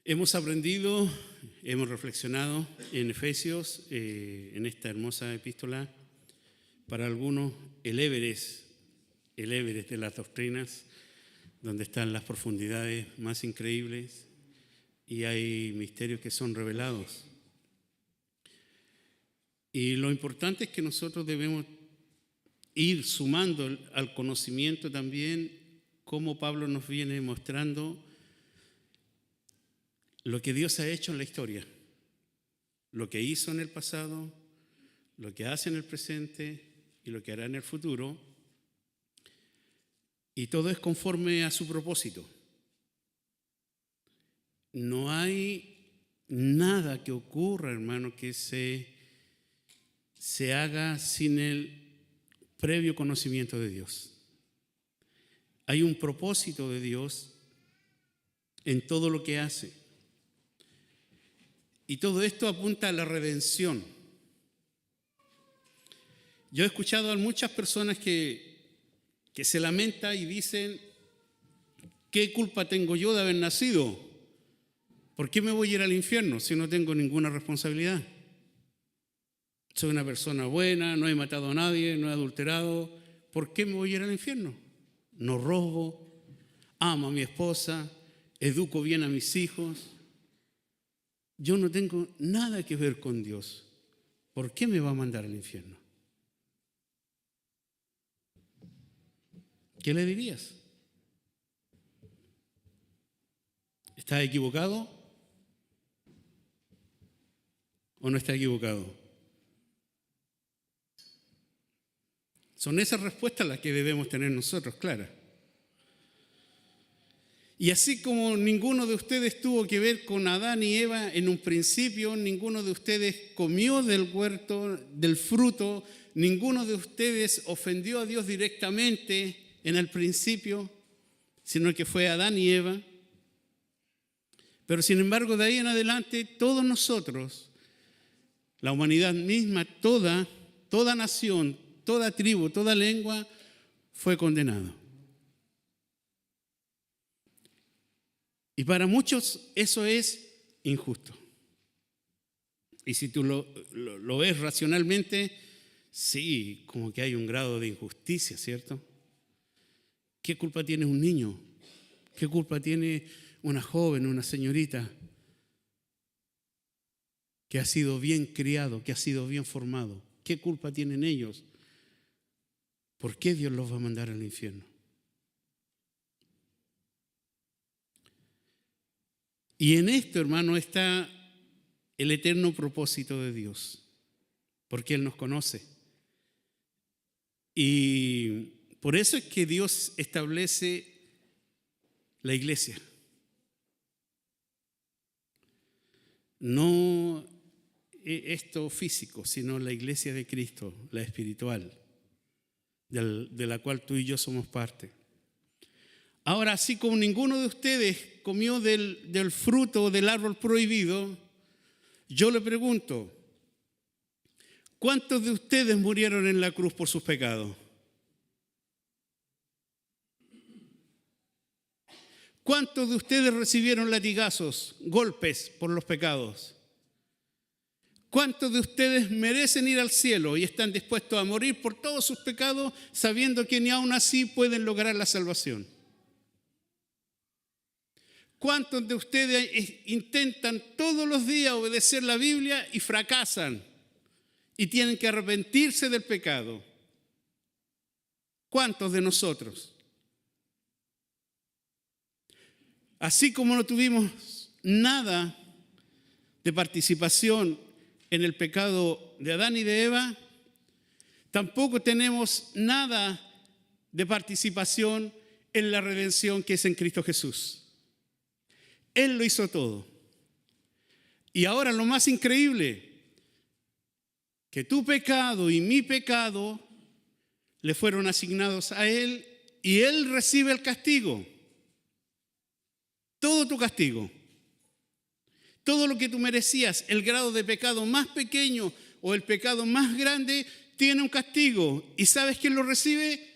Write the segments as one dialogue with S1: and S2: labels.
S1: Hemos aprendido, hemos reflexionado en Efesios, en esta hermosa epístola, para algunos el Everest de las doctrinas, donde están las profundidades más increíbles y hay misterios que son revelados. Y lo importante es que nosotros debemos ir sumando al conocimiento también cómo Pablo nos viene mostrando lo que Dios ha hecho en la historia, lo que hizo en el pasado, lo que hace en el presente y lo que hará en el futuro. Y todo es conforme a su propósito. No hay nada que ocurra, hermano, que se haga sin el previo conocimiento de Dios. Hay un propósito de Dios en todo lo que hace. Y todo esto apunta a la redención. Yo he escuchado a muchas personas que se lamentan y dicen: ¿qué culpa tengo yo de haber nacido? ¿Por qué me voy a ir al infierno si no tengo ninguna responsabilidad? Soy una persona buena, no he matado a nadie, no he adulterado. ¿Por qué me voy a ir al infierno? No robo, amo a mi esposa, educo bien a mis hijos. Yo no tengo nada que ver con Dios. ¿Por qué me va a mandar al infierno? ¿Qué le dirías? ¿Estás equivocado o no está equivocado? Son esas respuestas las que debemos tener nosotros, claras. Y así como ninguno de ustedes tuvo que ver con Adán y Eva en un principio, ninguno de ustedes comió del huerto, del fruto, ninguno de ustedes ofendió a Dios directamente en el principio, sino que fue Adán y Eva. Pero sin embargo, de ahí en adelante, todos nosotros, la humanidad misma, toda nación, toda tribu, toda lengua, fue condenado. Y para muchos eso es injusto. Y si tú lo ves racionalmente, sí, como que hay un grado de injusticia, ¿cierto? ¿Qué culpa tiene un niño? ¿Qué culpa tiene una joven, una señorita que ha sido bien criado, que ha sido bien formado? ¿Qué culpa tienen ellos? ¿Por qué Dios los va a mandar al infierno? Y en esto, hermano, está el eterno propósito de Dios, porque Él nos conoce. Y por eso es que Dios establece la iglesia. No esto físico, sino la iglesia de Cristo, la espiritual, de la cual tú y yo somos parte. Ahora, así como ninguno de ustedes comió del fruto del árbol prohibido, yo le pregunto: ¿cuántos de ustedes murieron en la cruz por sus pecados? ¿Cuántos de ustedes recibieron latigazos, golpes por los pecados? ¿Cuántos de ustedes merecen ir al cielo y están dispuestos a morir por todos sus pecados, sabiendo que ni aún así pueden lograr la salvación? ¿Cuántos de ustedes intentan todos los días obedecer la Biblia y fracasan y tienen que arrepentirse del pecado? ¿Cuántos de nosotros? Así como no tuvimos nada de participación en el pecado de Adán y de Eva, tampoco tenemos nada de participación en la redención que es en Cristo Jesús. Él lo hizo todo. Y ahora lo más increíble, que tu pecado y mi pecado le fueron asignados a Él y Él recibe el castigo. Todo tu castigo. Todo lo que tú merecías, el grado de pecado más pequeño o el pecado más grande, tiene un castigo. ¿Y sabes quién lo recibe?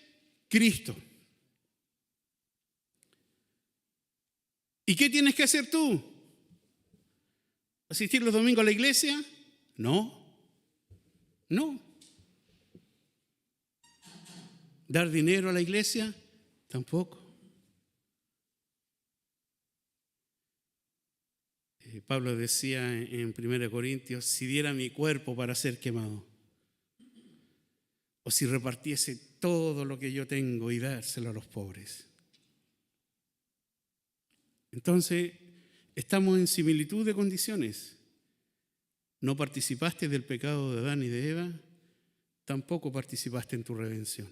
S1: Cristo. ¿Y qué tienes que hacer tú? ¿Asistir los domingos a la iglesia? No. ¿Dar dinero a la iglesia? Tampoco. Pablo decía en 1 Corintios, si diera mi cuerpo para ser quemado, o si repartiese todo lo que yo tengo y dárselo a los pobres. Entonces, estamos en similitud de condiciones. No participaste del pecado de Adán y de Eva, tampoco participaste en tu redención.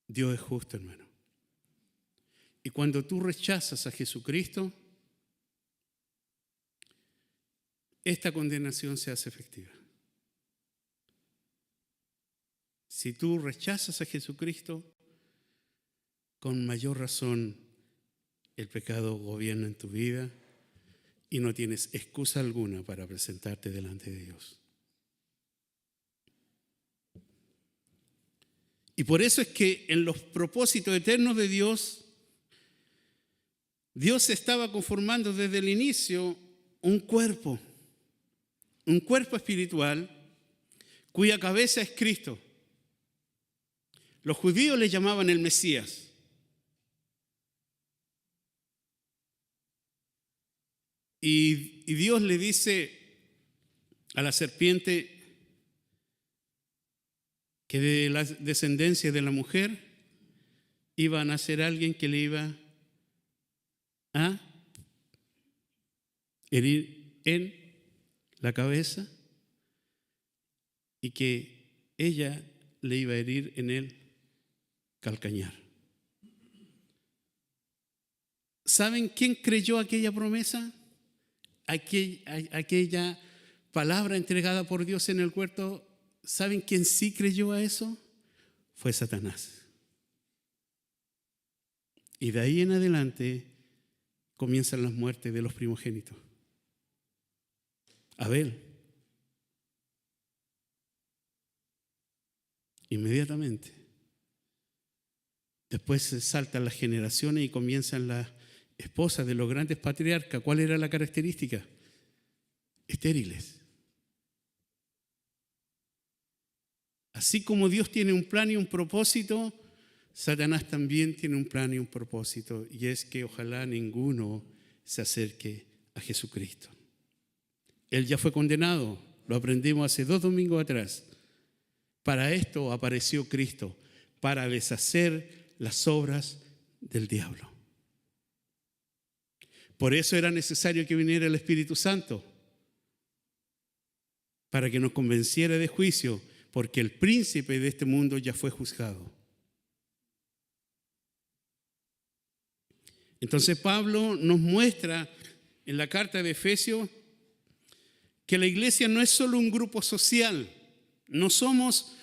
S1: Dios es justo, hermano. Y cuando tú rechazas a Jesucristo, esta condenación se hace efectiva. Si tú rechazas a Jesucristo, con mayor razón el pecado gobierna en tu vida y no tienes excusa alguna para presentarte delante de Dios. Y por eso es que en los propósitos eternos de Dios, Dios estaba conformando desde el inicio un cuerpo espiritual cuya cabeza es Cristo. Los judíos le llamaban el Mesías. Y Dios le dice a la serpiente que de la descendencia de la mujer iba a nacer alguien que le iba a herir en la cabeza y que ella le iba a herir en el calcañar. ¿Saben quién creyó aquella promesa? Aquella palabra entregada por Dios en el huerto. ¿Saben quién sí creyó a eso? Fue Satanás. Y de ahí en adelante comienzan las muertes de los primogénitos. Abel. Inmediatamente. Después se saltan las generaciones y comienzan las esposas de los grandes patriarcas. ¿Cuál era la característica? Estériles. Así como Dios tiene un plan y un propósito, Satanás también tiene un plan y un propósito, y es que ojalá ninguno se acerque a Jesucristo. Él ya fue condenado, lo aprendimos hace 2 domingos atrás. Para esto apareció Cristo, para deshacer las obras del diablo. Por eso era necesario que viniera el Espíritu Santo, para que nos convenciera de juicio, porque el príncipe de este mundo ya fue juzgado. Entonces Pablo nos muestra en la carta de Efesios que la iglesia no es solo un grupo social, no somos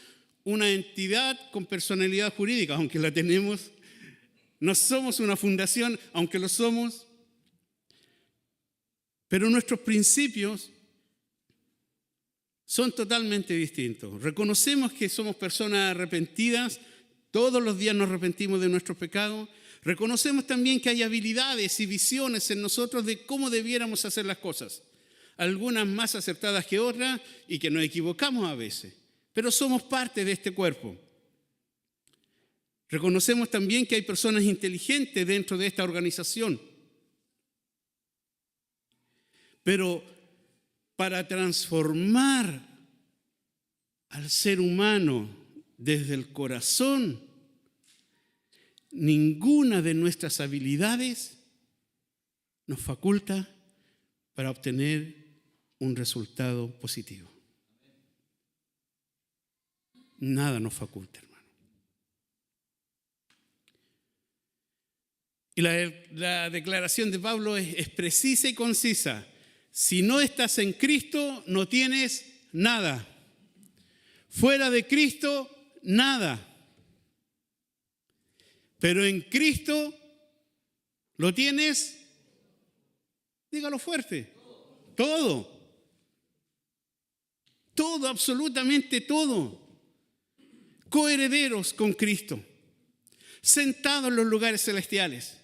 S1: una entidad con personalidad jurídica, aunque la tenemos, no somos una fundación, aunque lo somos, pero nuestros principios son totalmente distintos. Reconocemos que somos personas arrepentidas, todos los días nos arrepentimos de nuestros pecados. Reconocemos también que hay habilidades y visiones en nosotros de cómo debiéramos hacer las cosas. Algunas más acertadas que otras y que nos equivocamos a veces. Pero somos parte de este cuerpo. Reconocemos también que hay personas inteligentes dentro de esta organización. Pero para transformar al ser humano desde el corazón, ninguna de nuestras habilidades nos faculta para obtener un resultado positivo. Nada nos faculta, hermano. Y la declaración de Pablo es precisa y concisa. Si no estás en Cristo, no tienes nada. Fuera de Cristo, nada. Pero en Cristo, ¿lo tienes? Dígalo fuerte. Todo. Todo, absolutamente todo. Coherederos con Cristo. Sentados en los lugares celestiales.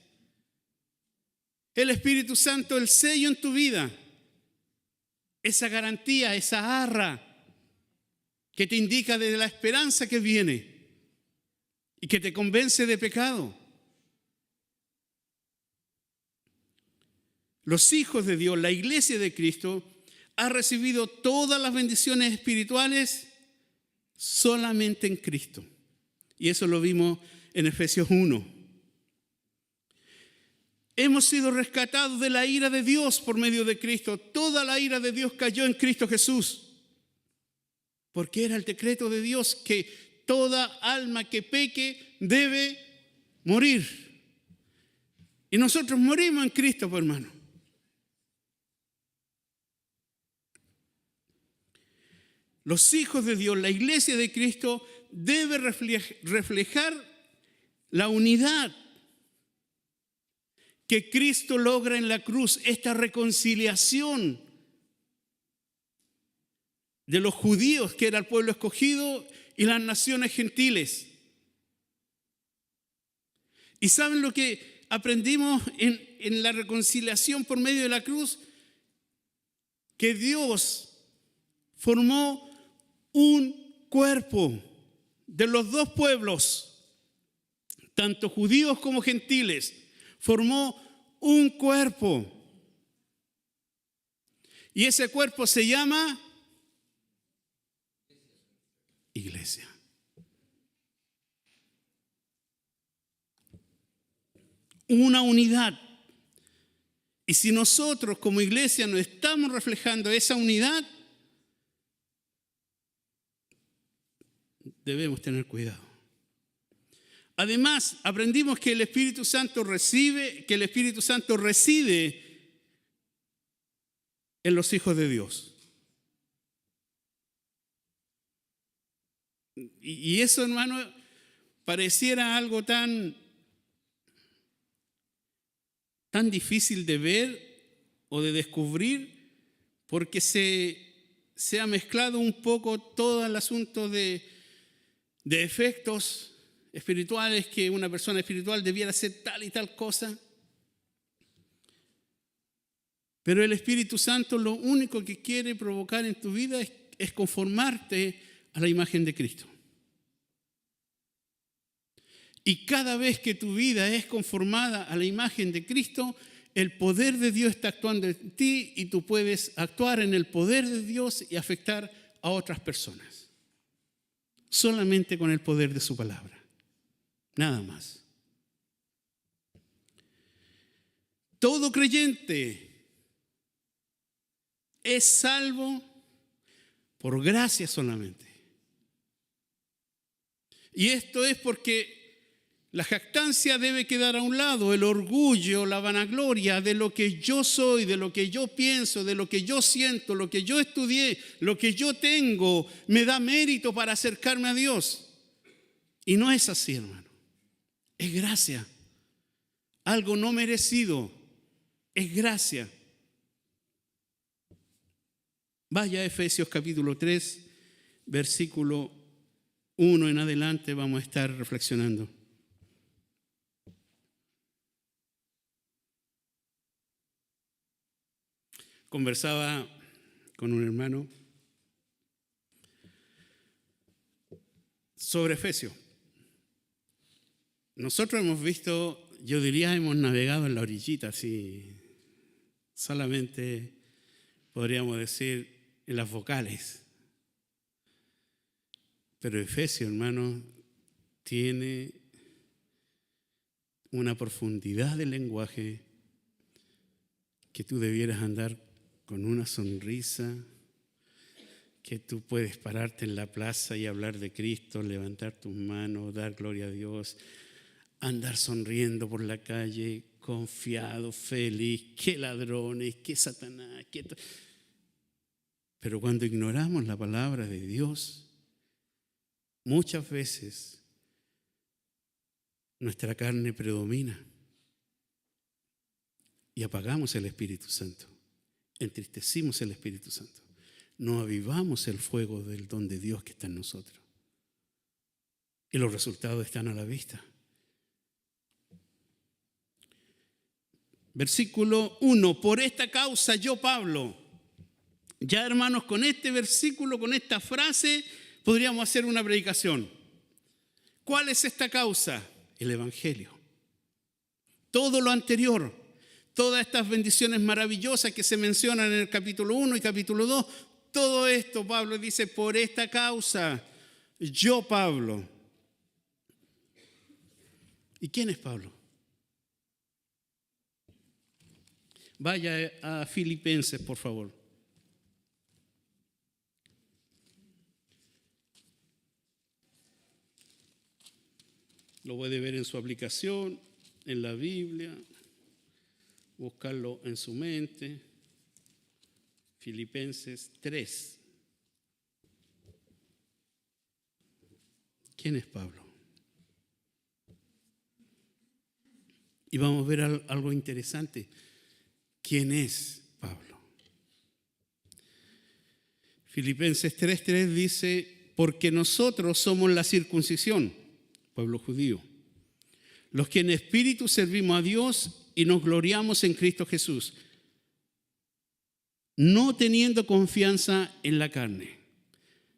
S1: El Espíritu Santo, el sello en tu vida, esa garantía, esa arra que te indica de la esperanza que viene y que te convence de pecado. Los hijos de Dios, la iglesia de Cristo, ha recibido todas las bendiciones espirituales solamente en Cristo. Y eso lo vimos en Efesios 1. Hemos sido rescatados de la ira de Dios por medio de Cristo. Toda la ira de Dios cayó en Cristo Jesús. Porque era el decreto de Dios que toda alma que peque debe morir. Y nosotros morimos en Cristo, pues, hermano. Los hijos de Dios, la iglesia de Cristo, debe reflejar la unidad que Cristo logra en la cruz, esta reconciliación de los judíos, que era el pueblo escogido, y las naciones gentiles. ¿Y saben lo que aprendimos en la reconciliación por medio de la cruz? Que Dios formó un cuerpo de los dos pueblos, tanto judíos como gentiles. Formó un cuerpo. Y ese cuerpo se llama iglesia. Una unidad. Y si nosotros como iglesia no estamos reflejando esa unidad, debemos tener cuidado. Además, aprendimos que el Espíritu Santo reside en los hijos de Dios. Y eso, hermano, pareciera algo tan difícil de ver o de descubrir, porque se ha mezclado un poco todo el asunto de efectos espirituales, que una persona espiritual debiera hacer tal y tal cosa. Pero el Espíritu Santo lo único que quiere provocar en tu vida es conformarte a la imagen de Cristo. Y cada vez que tu vida es conformada a la imagen de Cristo, el poder de Dios está actuando en ti y tú puedes actuar en el poder de Dios y afectar a otras personas. Solamente con el poder de su palabra. Nada más. Todo creyente es salvo por gracia solamente. Y esto es porque la jactancia debe quedar a un lado, el orgullo, la vanagloria de lo que yo soy, de lo que yo pienso, de lo que yo siento, lo que yo estudié, lo que yo tengo, me da mérito para acercarme a Dios. Y no es así, hermano. Es gracia. Algo no merecido. Es gracia. Vaya a Efesios capítulo 3, versículo 1 en adelante, vamos a estar reflexionando. Conversaba con un hermano sobre Efesios. Nosotros hemos visto, yo diría, hemos navegado en la orillita, así, solamente podríamos decir en las vocales. Pero Efesios, hermano, tiene una profundidad de lenguaje que tú debieras andar con una sonrisa, que tú puedes pararte en la plaza y hablar de Cristo, levantar tus manos, dar gloria a Dios, andar sonriendo por la calle, confiado, feliz, qué ladrones, qué Satanás, Pero cuando ignoramos la palabra de Dios, muchas veces nuestra carne predomina y apagamos el Espíritu Santo, entristecimos el Espíritu Santo, no avivamos el fuego del don de Dios que está en nosotros. Y los resultados están a la vista. Versículo 1, por esta causa yo, Pablo. Ya, hermanos, con este versículo, con esta frase, podríamos hacer una predicación. ¿Cuál es esta causa? El Evangelio. Todo lo anterior, todas estas bendiciones maravillosas que se mencionan en el capítulo 1 y capítulo 2, todo esto, Pablo dice, por esta causa, yo, Pablo. ¿Y quién es Pablo? Vaya a Filipenses, por favor. Lo puede ver en su aplicación, en la Biblia, buscarlo en su mente. Filipenses 3. ¿Quién es Pablo? Y vamos a ver algo interesante. ¿Quién es Pablo? Filipenses 3:3 dice, porque nosotros somos la circuncisión, pueblo judío, los que en espíritu servimos a Dios y nos gloriamos en Cristo Jesús, no teniendo confianza en la carne.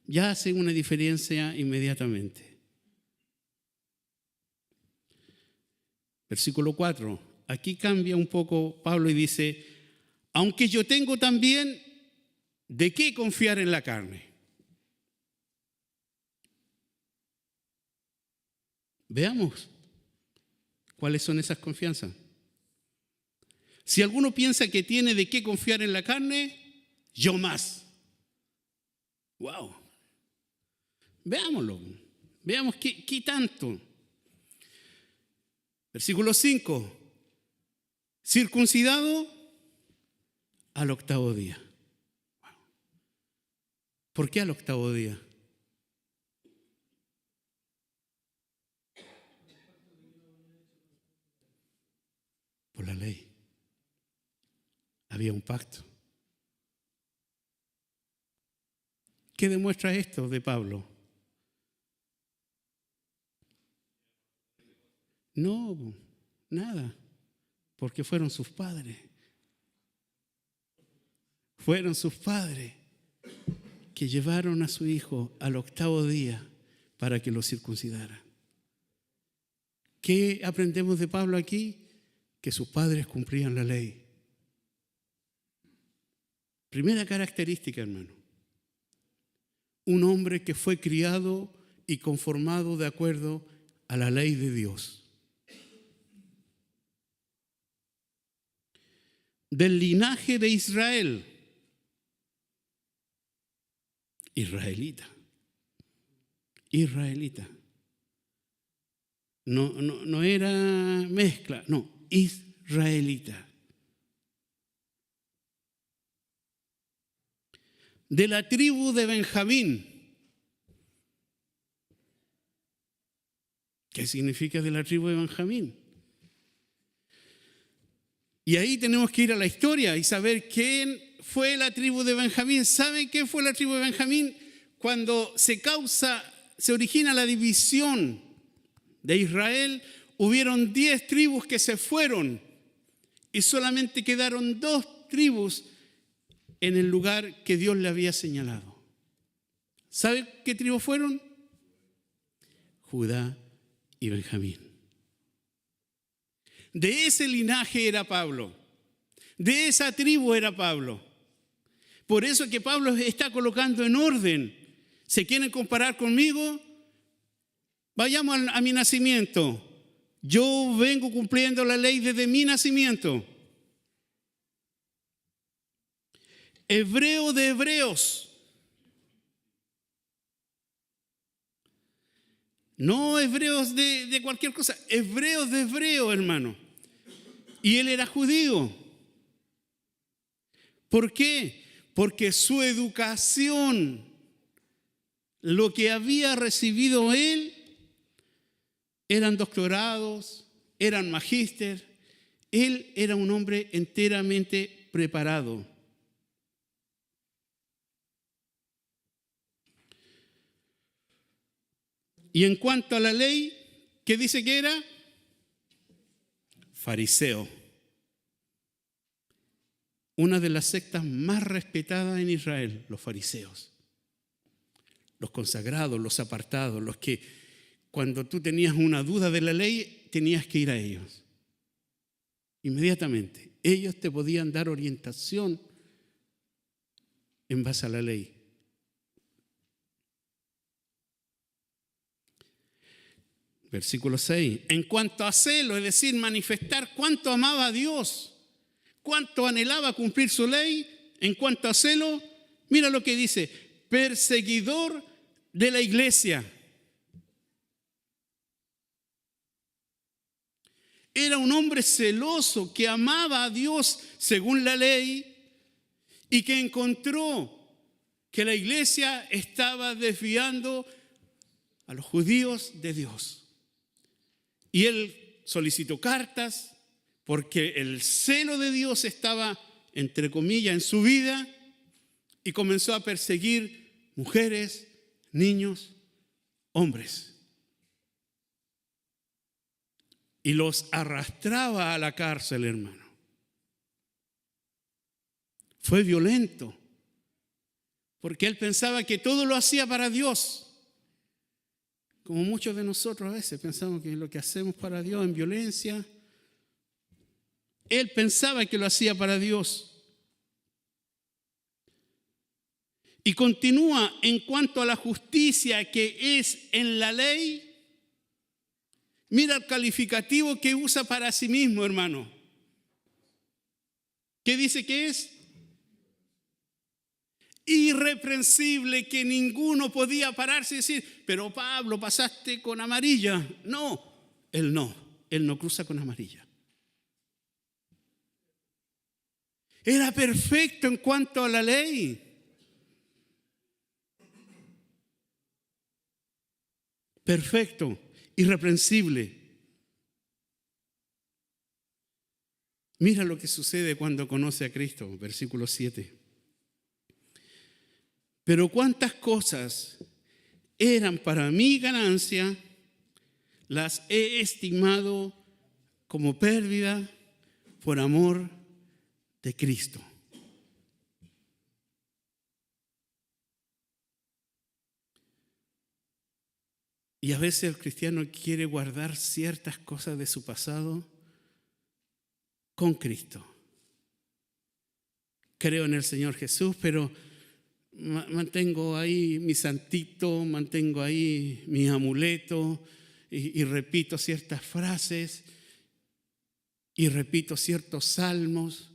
S1: Ya hace una diferencia inmediatamente. Versículo 4. Aquí cambia un poco Pablo y dice, aunque yo tengo también de qué confiar en la carne. Veamos cuáles son esas confianzas. Si alguno piensa que tiene de qué confiar en la carne, yo más. ¡Wow! Veámoslo. Veamos qué tanto. Versículo 5. Circuncidado al octavo día. Wow. ¿Por qué al octavo día? Por la ley. Había un pacto. ¿Qué demuestra esto de Pablo? No, nada, porque fueron sus padres. Fueron sus padres que llevaron a su hijo al octavo día para que lo circuncidaran. ¿Qué aprendemos de Pablo aquí? Que sus padres cumplían la ley. Primera característica, hermano. Un hombre que fue criado y conformado de acuerdo a la ley de Dios. Del linaje de Israel. Israelita. No era mezcla, no, israelita. De la tribu de Benjamín. ¿Qué significa de la tribu de Benjamín? Y ahí tenemos que ir a la historia y saber quién fue la tribu de Benjamín. ¿Saben qué fue la tribu de Benjamín? Cuando se origina la división de Israel, hubieron 10 tribus que se fueron y solamente quedaron 2 tribus en el lugar que Dios le había señalado. ¿Sabe qué tribus fueron? Judá y Benjamín. De ese linaje era Pablo. De esa tribu era Pablo. Por eso que Pablo está colocando en orden. ¿Se quieren comparar conmigo? Vayamos a mi nacimiento. Yo vengo cumpliendo la ley desde mi nacimiento. Hebreo de hebreos. No hebreos de cualquier cosa. Hebreos de hebreo, hermano. Y él era judío. ¿Por qué? Porque su educación, lo que había recibido él, eran doctorados, eran magíster. Él era un hombre enteramente preparado. Y en cuanto a la ley, ¿qué dice que era? Fariseo. una de las sectas más respetadas en Israel, los fariseos. Los consagrados, los apartados, los que cuando tú tenías una duda de la ley, tenías que ir a ellos. Inmediatamente, ellos te podían dar orientación en base a la ley. Versículo 6. En cuanto a celo, es decir, manifestar cuánto amaba a Dios, cuánto anhelaba cumplir su ley, en cuanto a celo, mira lo que dice: perseguidor de la iglesia. Era un hombre celoso que amaba a Dios según la ley y que encontró que la iglesia estaba desviando a los judíos de Dios. Y él solicitó cartas porque el celo de Dios estaba, entre comillas, en su vida, y comenzó a perseguir mujeres, niños, hombres. Y los arrastraba a la cárcel, hermano. Fue violento, porque él pensaba que todo lo hacía para Dios. Como muchos de nosotros a veces pensamos que lo que hacemos para Dios en violencia, él pensaba que lo hacía para Dios. Y continúa: en cuanto a la justicia que es en la ley. Mira el calificativo que usa para sí mismo, hermano. ¿Qué dice que es? Irreprensible, que ninguno podía pararse y decir: pero Pablo, pasaste con amarilla. No, él no cruza con amarilla. Era perfecto en cuanto a la ley. Perfecto, irreprensible. Mira lo que sucede cuando conoce a Cristo, versículo 7. Pero cuántas cosas eran para mi ganancia, las he estimado como pérdida por amor de Cristo. Y a veces el cristiano quiere guardar ciertas cosas de su pasado con Cristo. Creo en el Señor Jesús, pero mantengo ahí mi santito, mantengo ahí mi amuleto y repito ciertas frases y repito ciertos salmos.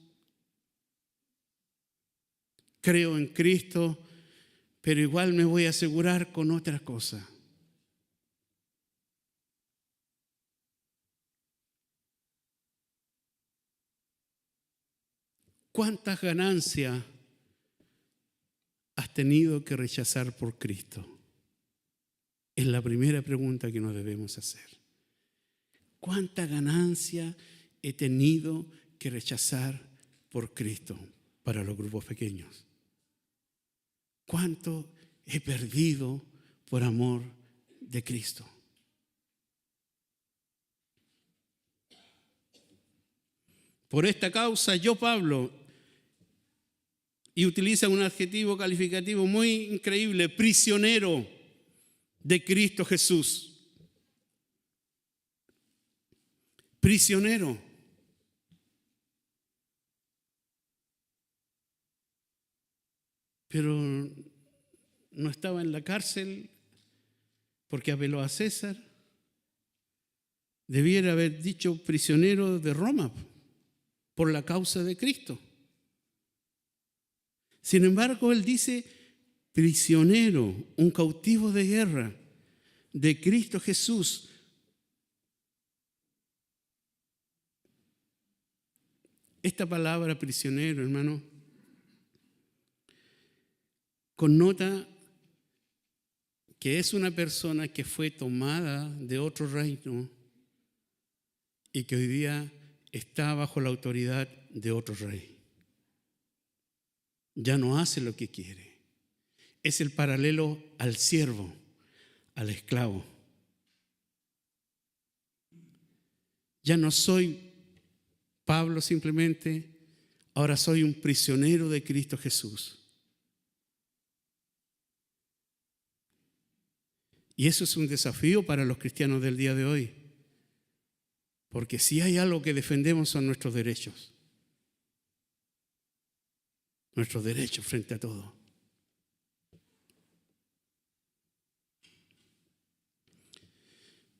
S1: Creo en Cristo, pero igual me voy a asegurar con otra cosa. ¿Cuántas ganancias has tenido que rechazar por Cristo? Es la primera pregunta que nos debemos hacer. ¿Cuánta ganancia he tenido que rechazar por Cristo para los grupos pequeños? ¿Cuánto he perdido por amor de Cristo? Por esta causa yo, Pablo, y utiliza un adjetivo calificativo muy increíble: prisionero de Cristo Jesús. Prisionero. Pero no estaba en la cárcel porque apeló a César. Debiera haber dicho prisionero de Roma por la causa de Cristo. Sin embargo, él dice prisionero, un cautivo de guerra de Cristo Jesús. Esta palabra prisionero, hermano, connota que es una persona que fue tomada de otro reino y que hoy día está bajo la autoridad de otro rey. Ya no hace lo que quiere. Es el paralelo al siervo, al esclavo. Ya no soy Pablo simplemente, Ahora soy un prisionero de Cristo Jesús. Y eso es un desafío para los cristianos del día de hoy. Porque si hay algo que defendemos son nuestros derechos. Nuestros derechos frente a todo.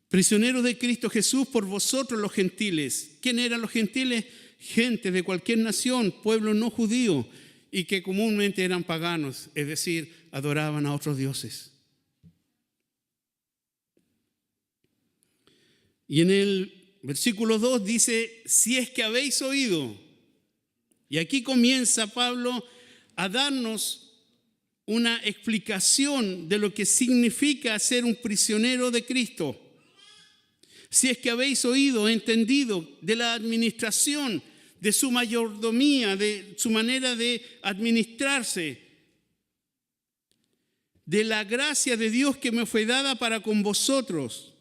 S1: Prisioneros de Cristo Jesús por vosotros los gentiles. ¿Quién eran los gentiles? Gente de cualquier nación, pueblo no judío, y que comúnmente eran paganos, es decir, adoraban a otros dioses. Y en el versículo 2 dice, si es que habéis oído. Y aquí comienza Pablo a darnos una explicación de lo que significa ser un prisionero de Cristo. Si es que habéis oído, entendido de la administración, de su mayordomía, de su manera de administrarse, de la gracia de Dios que me fue dada para con vosotros.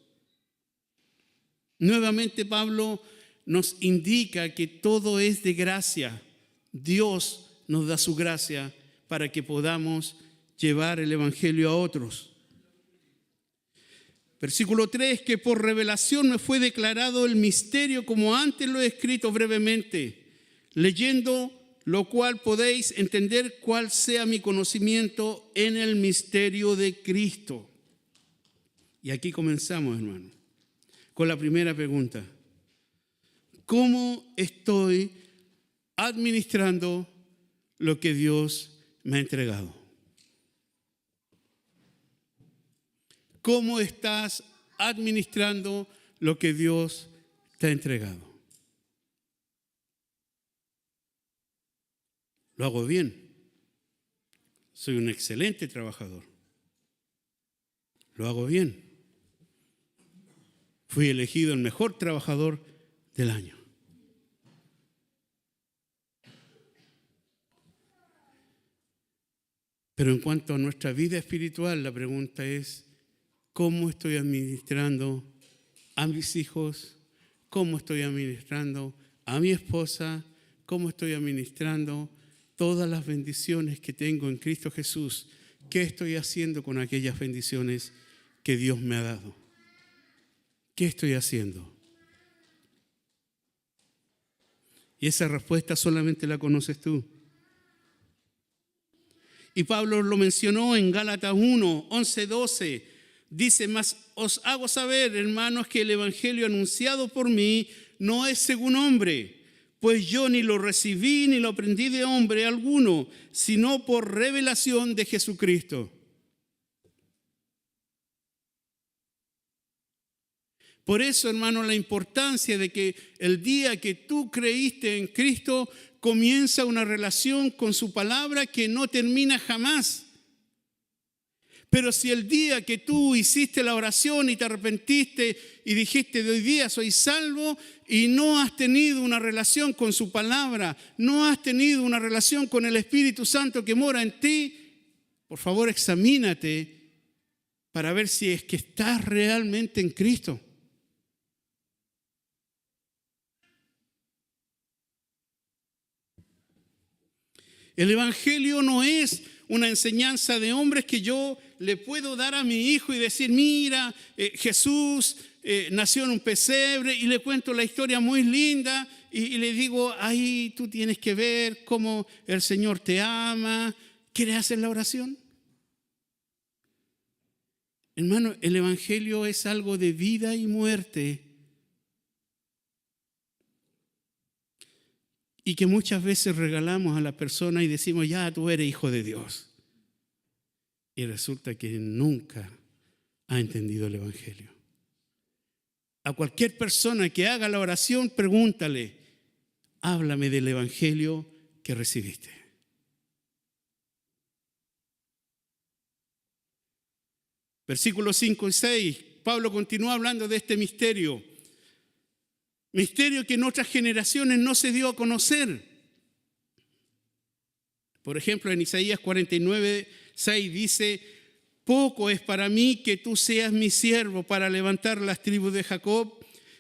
S1: Nuevamente Pablo nos indica que todo es de gracia. Dios nos da su gracia para que podamos llevar el evangelio a otros. Versículo 3, que por revelación me fue declarado el misterio como antes lo he escrito brevemente, leyendo lo cual podéis entender cuál sea mi conocimiento en el misterio de Cristo. Y aquí comenzamos, hermano, con la primera pregunta. ¿Cómo estoy administrando lo que Dios me ha entregado? ¿Cómo estás administrando lo que Dios te ha entregado? Lo hago bien. Soy un excelente trabajador. Lo hago bien. Fui elegido el mejor trabajador del año. Pero en cuanto a nuestra vida espiritual, la pregunta es, ¿cómo estoy administrando a mis hijos? ¿Cómo estoy administrando a mi esposa? ¿Cómo estoy administrando todas las bendiciones que tengo en Cristo Jesús? ¿Qué estoy haciendo con aquellas bendiciones que Dios me ha dado? ¿Qué estoy haciendo? Y esa respuesta solamente la conoces tú. Y Pablo lo mencionó en Gálatas 1, 11, 12. Dice, mas os hago saber, hermanos, que el evangelio anunciado por mí no es según hombre, pues yo ni lo recibí ni lo aprendí de hombre alguno, sino por revelación de Jesucristo. Por eso, hermano, la importancia de que el día que tú creíste en Cristo, comienza una relación con su palabra que no termina jamás. Pero si el día que tú hiciste la oración y te arrepentiste y dijiste de hoy día soy salvo y no has tenido una relación con su palabra, no has tenido una relación con el Espíritu Santo que mora en ti, por favor examínate para ver si es que estás realmente en Cristo. El evangelio no es una enseñanza de hombres que yo le puedo dar a mi hijo y decir, mira, Jesús nació en un pesebre, y le cuento la historia muy linda y le digo, ahí tú tienes que ver cómo el Señor te ama. ¿Quieres hacer la oración? Hermano, el evangelio es algo de vida y muerte. Y que muchas veces regalamos a la persona y decimos, ya tú eres hijo de Dios. Y resulta que nunca ha entendido el evangelio. A cualquier persona que haga la oración, pregúntale, háblame del evangelio que recibiste. Versículos 5 y 6, Pablo continúa hablando de este misterio. Misterio que en otras generaciones no se dio a conocer. Por ejemplo, en Isaías 49, 6 dice, poco es para mí que tú seas mi siervo para levantar las tribus de Jacob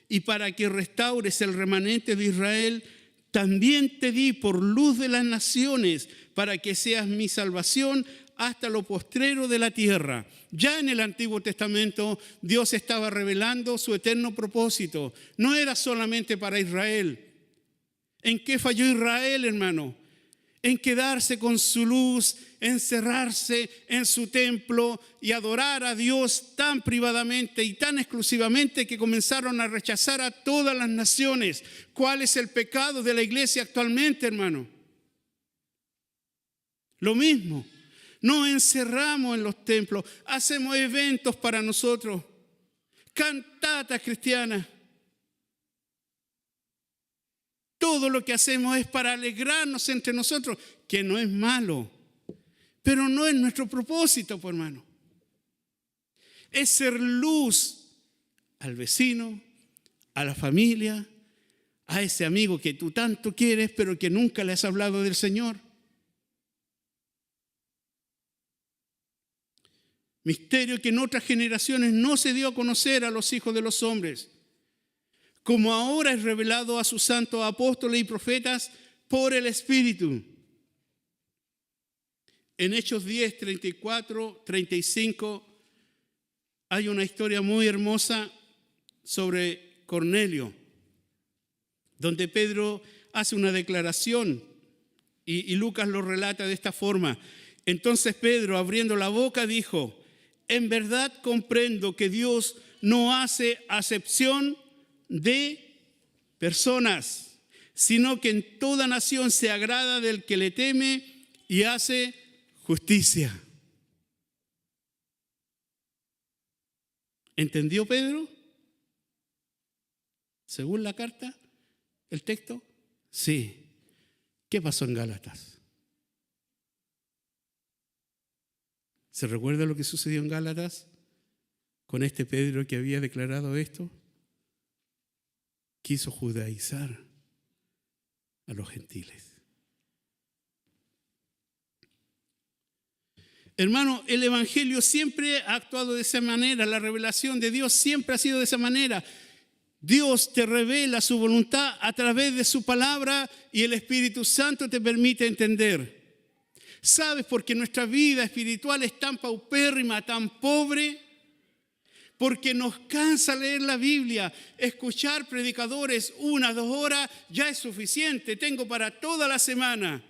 S1: y para que restaures el remanente de Israel, También te di por luz de las naciones para que seas mi salvación hasta lo postrero de la tierra. Ya en el Antiguo Testamento Dios estaba revelando su eterno propósito. No era solamente para Israel. ¿En qué falló Israel, hermano? En quedarse con su luz, encerrarse en su templo y adorar a Dios tan privadamente y tan exclusivamente que comenzaron a rechazar a todas las naciones. ¿Cuál es el pecado de la iglesia actualmente, hermano? Lo mismo. Nos encerramos en los templos, hacemos eventos para nosotros, cantatas cristianas. Todo lo que hacemos es para alegrarnos entre nosotros, que no es malo, pero no es nuestro propósito, pues, hermano. Es ser luz al vecino, a la familia, a ese amigo que tú tanto quieres, pero que nunca le has hablado del Señor. Misterio que en otras generaciones no se dio a conocer a los hijos de los hombres, como ahora es revelado a sus santos apóstoles y profetas por el Espíritu. En Hechos 10, 34, 35 hay una historia muy hermosa sobre Cornelio, donde Pedro hace una declaración y Lucas lo relata de esta forma. Entonces Pedro, abriendo la boca, dijo: en verdad comprendo que Dios no hace acepción de personas, sino que en toda nación se agrada del que le teme y hace justicia. ¿Entendió Pedro? Según la carta, el texto, sí. ¿Qué pasó en Gálatas? ¿Se recuerda lo que sucedió en Gálatas con este Pedro que había declarado esto? Quiso judaizar a los gentiles. Hermano, el Evangelio siempre ha actuado de esa manera. La revelación de Dios siempre ha sido de esa manera. Dios te revela su voluntad a través de su palabra y el Espíritu Santo te permite entender. ¿Sabes por qué nuestra vida espiritual es tan paupérrima, tan pobre? Porque nos cansa leer la Biblia, escuchar predicadores 1, 2 horas, ya es suficiente, tengo para toda la semana.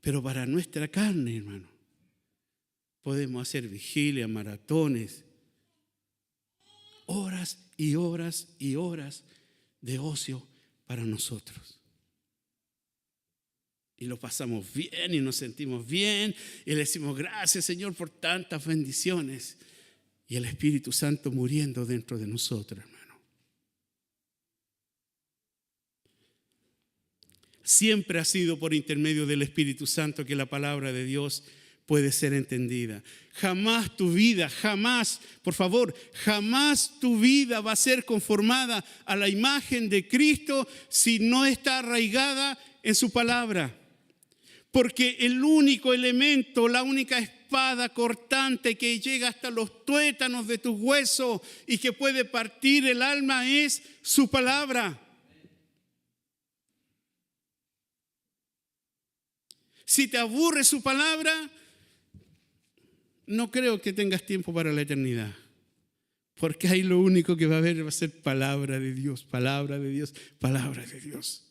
S1: Pero para nuestra carne, hermano, podemos hacer vigilia, maratones, horas y horas y horas de ocio para nosotros. Y lo pasamos bien y nos sentimos bien y le decimos gracias, Señor, por tantas bendiciones. Y el Espíritu Santo muriendo dentro de nosotros, hermano. Siempre ha sido por intermedio del Espíritu Santo que la palabra de Dios puede ser entendida. Jamás tu vida, jamás, por favor, jamás tu vida va a ser conformada a la imagen de Cristo si no está arraigada en su palabra. Porque el único elemento, la única espada cortante que llega hasta los tuétanos de tus huesos y que puede partir el alma es su palabra. Si te aburre su palabra, no creo que tengas tiempo para la eternidad. Porque ahí lo único que va a haber va a ser palabra de Dios, palabra de Dios, palabra de Dios.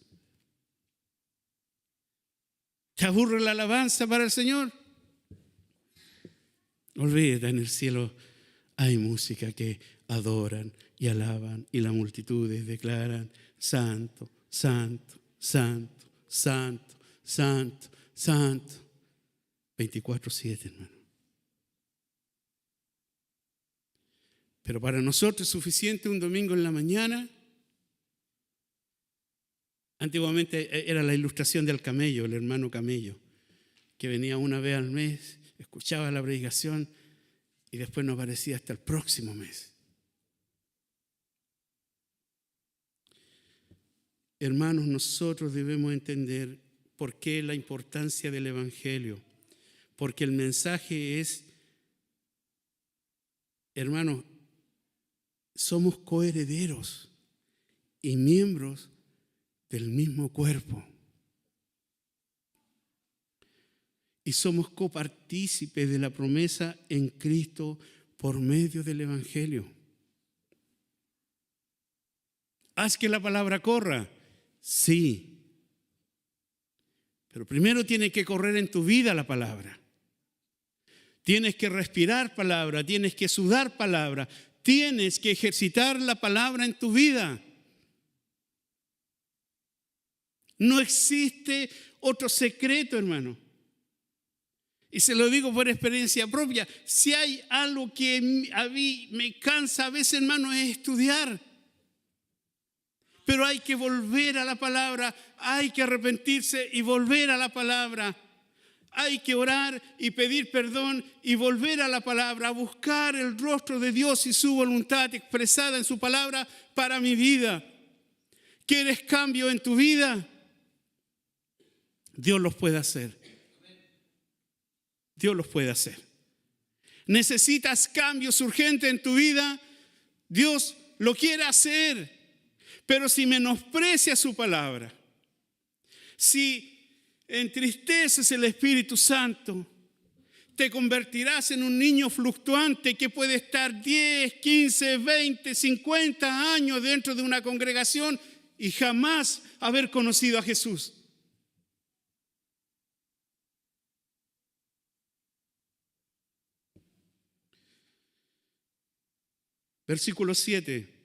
S1: ¿Te aburre la alabanza para el Señor? Olvídate, en el cielo hay música que adoran y alaban y las multitudes declaran: santo, santo, santo, santo, santo, santo. 24/7, hermano. Pero para nosotros es suficiente un domingo en la mañana. Antiguamente era la ilustración del camello, el hermano camello, que venía una vez al mes, escuchaba la predicación y después no aparecía hasta el próximo mes. Hermanos, nosotros debemos entender por qué la importancia del Evangelio. Porque el mensaje es, hermanos, somos coherederos y miembros del mismo cuerpo. Y somos copartícipes de la promesa en Cristo por medio del Evangelio. ¿Haz que la palabra corra? Sí. Pero primero tiene que correr en tu vida la palabra. Tienes que respirar palabra, tienes que sudar palabra, tienes que ejercitar la palabra en tu vida. No existe otro secreto, hermano. Y se lo digo por experiencia propia. Si hay algo que a mí me cansa a veces, hermano, es estudiar. Pero hay que volver a la palabra, hay que arrepentirse y volver a la palabra. Hay que orar y pedir perdón y volver a la palabra, a buscar el rostro de Dios y su voluntad expresada en su palabra para mi vida. ¿Quieres cambio en tu vida? Dios los puede hacer. Dios los puede hacer. ¿Necesitas cambios urgentes en tu vida? Dios lo quiere hacer. Pero si menosprecias su palabra, si entristeces el Espíritu Santo, te convertirás en un niño fluctuante que puede estar 10, 15, 20, 50 años dentro de una congregación y jamás haber conocido a Jesús. Versículo 7.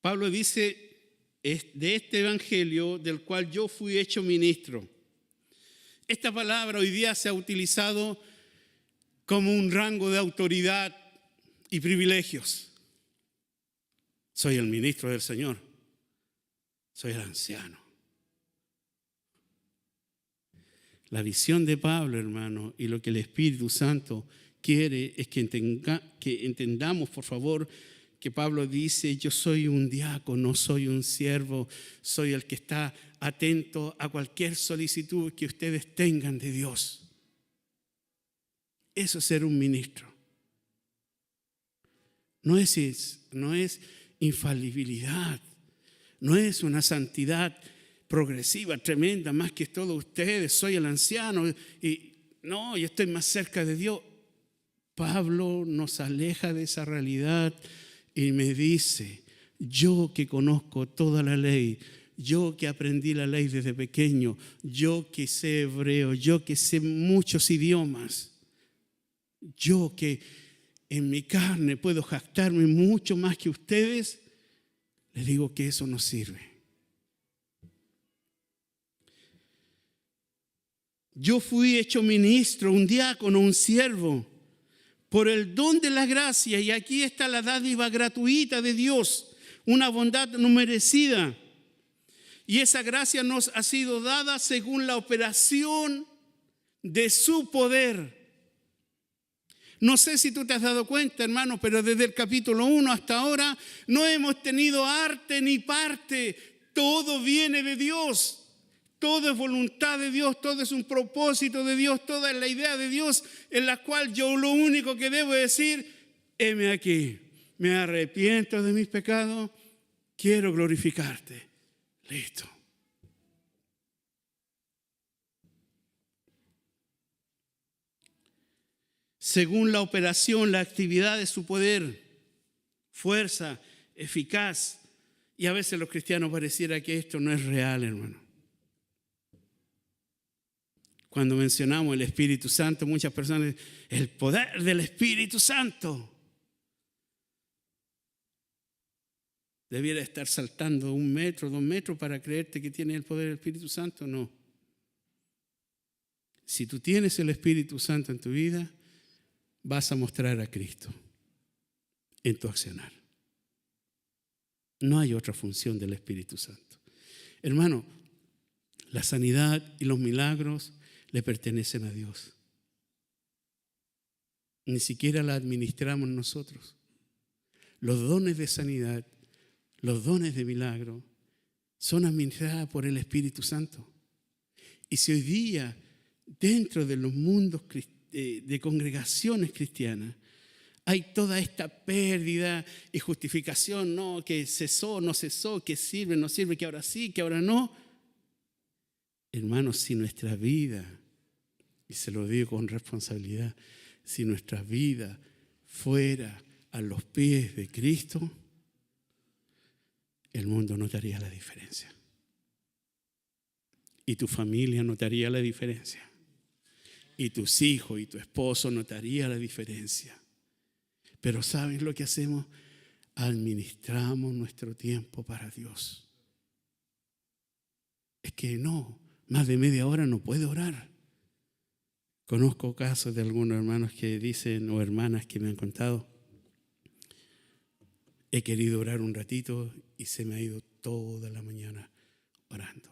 S1: Pablo dice, de este evangelio del cual yo fui hecho ministro. Esta palabra hoy día se ha utilizado como un rango de autoridad y privilegios. Soy el ministro del Señor. Soy el anciano. La visión de Pablo, hermano, y lo que el Espíritu Santo quiere es que entendamos, por favor, que Pablo dice, yo soy un diácono, soy un siervo, soy el que está atento a cualquier solicitud que ustedes tengan de Dios. Eso es ser un ministro. No es infalibilidad, no es una santidad progresiva, tremenda, más que todos ustedes, soy el anciano y no, yo estoy más cerca de Dios. Pablo nos aleja de esa realidad y me dice, yo que conozco toda la ley, yo que aprendí la ley desde pequeño, yo que sé hebreo, yo que sé muchos idiomas, yo que en mi carne puedo jactarme mucho más que ustedes, les digo que eso no sirve. Yo fui hecho ministro, un diácono, un siervo, por el don de la gracia, y aquí está la dádiva gratuita de Dios, una bondad no merecida. Y esa gracia nos ha sido dada según la operación de su poder. No sé si tú te has dado cuenta, hermano, pero desde el capítulo 1 hasta ahora no hemos tenido arte ni parte. Todo viene de Dios. Todo es voluntad de Dios, todo es un propósito de Dios, toda es la idea de Dios en la cual yo lo único que debo decir, heme aquí, me arrepiento de mis pecados, quiero glorificarte. Listo. Según la operación, la actividad de su poder, fuerza, eficaz. Y a veces los cristianos pareciera que esto no es real, hermano. Cuando mencionamos el Espíritu Santo, muchas personas dicen, el poder del Espíritu Santo. Debiera estar saltando 1 metro, 2 metros para creerte que tiene el poder del Espíritu Santo. No. Si tú tienes el Espíritu Santo en tu vida, vas a mostrar a Cristo en tu accionar. No hay otra función del Espíritu Santo. Hermano, la sanidad y los milagros le pertenecen a Dios. Ni siquiera la administramos nosotros. Los dones de sanidad, los dones de milagro, son administrados por el Espíritu Santo. Y si hoy día, dentro de los mundos de congregaciones cristianas, hay toda esta pérdida y justificación, no, que cesó, no cesó, que sirve, no sirve, que ahora sí, que ahora no. Hermanos, si nuestra vida, y se lo digo con responsabilidad, si nuestra vida fuera a los pies de Cristo, el mundo notaría la diferencia. Y tu familia notaría la diferencia. Y tus hijos y tu esposo notaría la diferencia. Pero ¿saben lo que hacemos? Administramos nuestro tiempo para Dios. Es que no, más de media hora no puede orar. Conozco casos de algunos hermanos que dicen, o hermanas que me han contado, he querido orar un ratito y se me ha ido toda la mañana orando.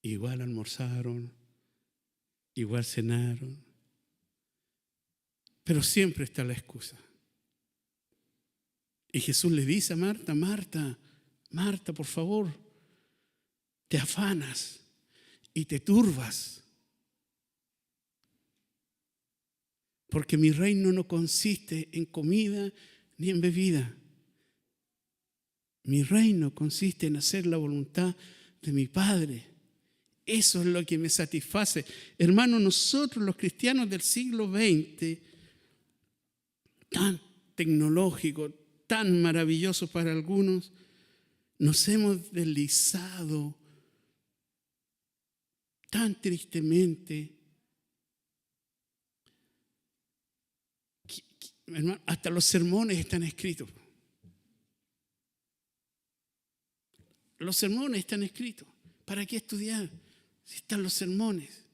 S1: Igual almorzaron, igual cenaron, pero siempre está la excusa. Y Jesús le dice a Marta, Marta, Marta, por favor, te afanas y te turbas, porque mi reino no consiste en comida ni en bebida. Mi reino consiste en hacer la voluntad de mi Padre. Eso es lo que me satisface. Hermanos, nosotros los cristianos del siglo XX, tan tecnológico, tan maravilloso para algunos, nos hemos deslizado tan tristemente. Hermano, hasta los sermones están escritos. Los sermones están escritos. ¿Para qué estudiar si están los sermones?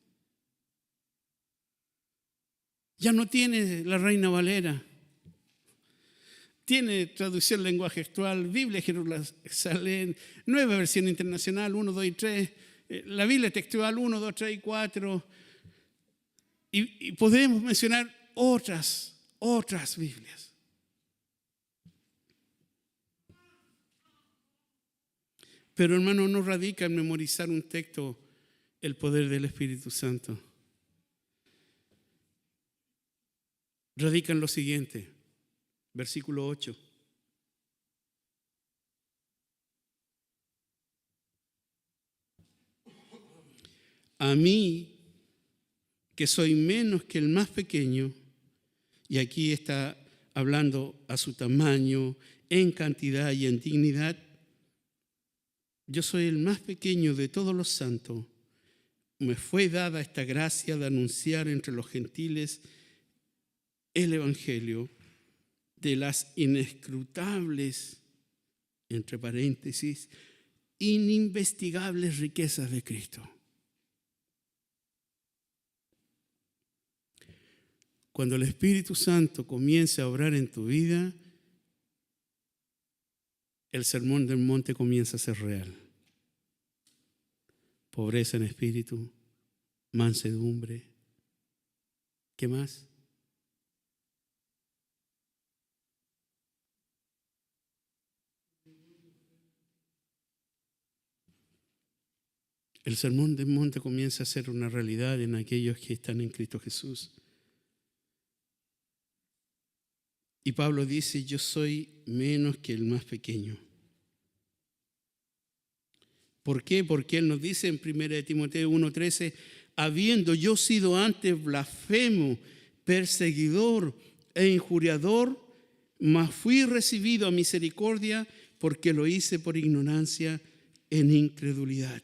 S1: Ya no tiene la Reina Valera. Tiene traducción lenguaje actual, Biblia Jerusalén, nueva versión internacional, 1, 2 y 3, la Biblia textual 1, 2, 3 y 4. Y podemos mencionar otras Biblias. Pero hermano, no radica en memorizar un texto el poder del Espíritu Santo. Radica en lo siguiente, versículo 8. A mí, que soy menos que el más pequeño, y aquí está hablando a su tamaño, en cantidad y en dignidad, yo soy el más pequeño de todos los santos. Me fue dada esta gracia de anunciar entre los gentiles el evangelio de las inescrutables, entre paréntesis, ininvestigables riquezas de Cristo. Cuando el Espíritu Santo comience a obrar en tu vida, el sermón del monte comienza a ser real. Pobreza en espíritu, mansedumbre. ¿Qué más? El sermón del monte comienza a ser una realidad en aquellos que están en Cristo Jesús. Y Pablo dice, yo soy menos que el más pequeño. ¿Por qué? Porque él nos dice en 1 Timoteo 1:13, habiendo yo sido antes blasfemo, perseguidor e injuriador, mas fui recibido a misericordia porque lo hice por ignorancia en incredulidad.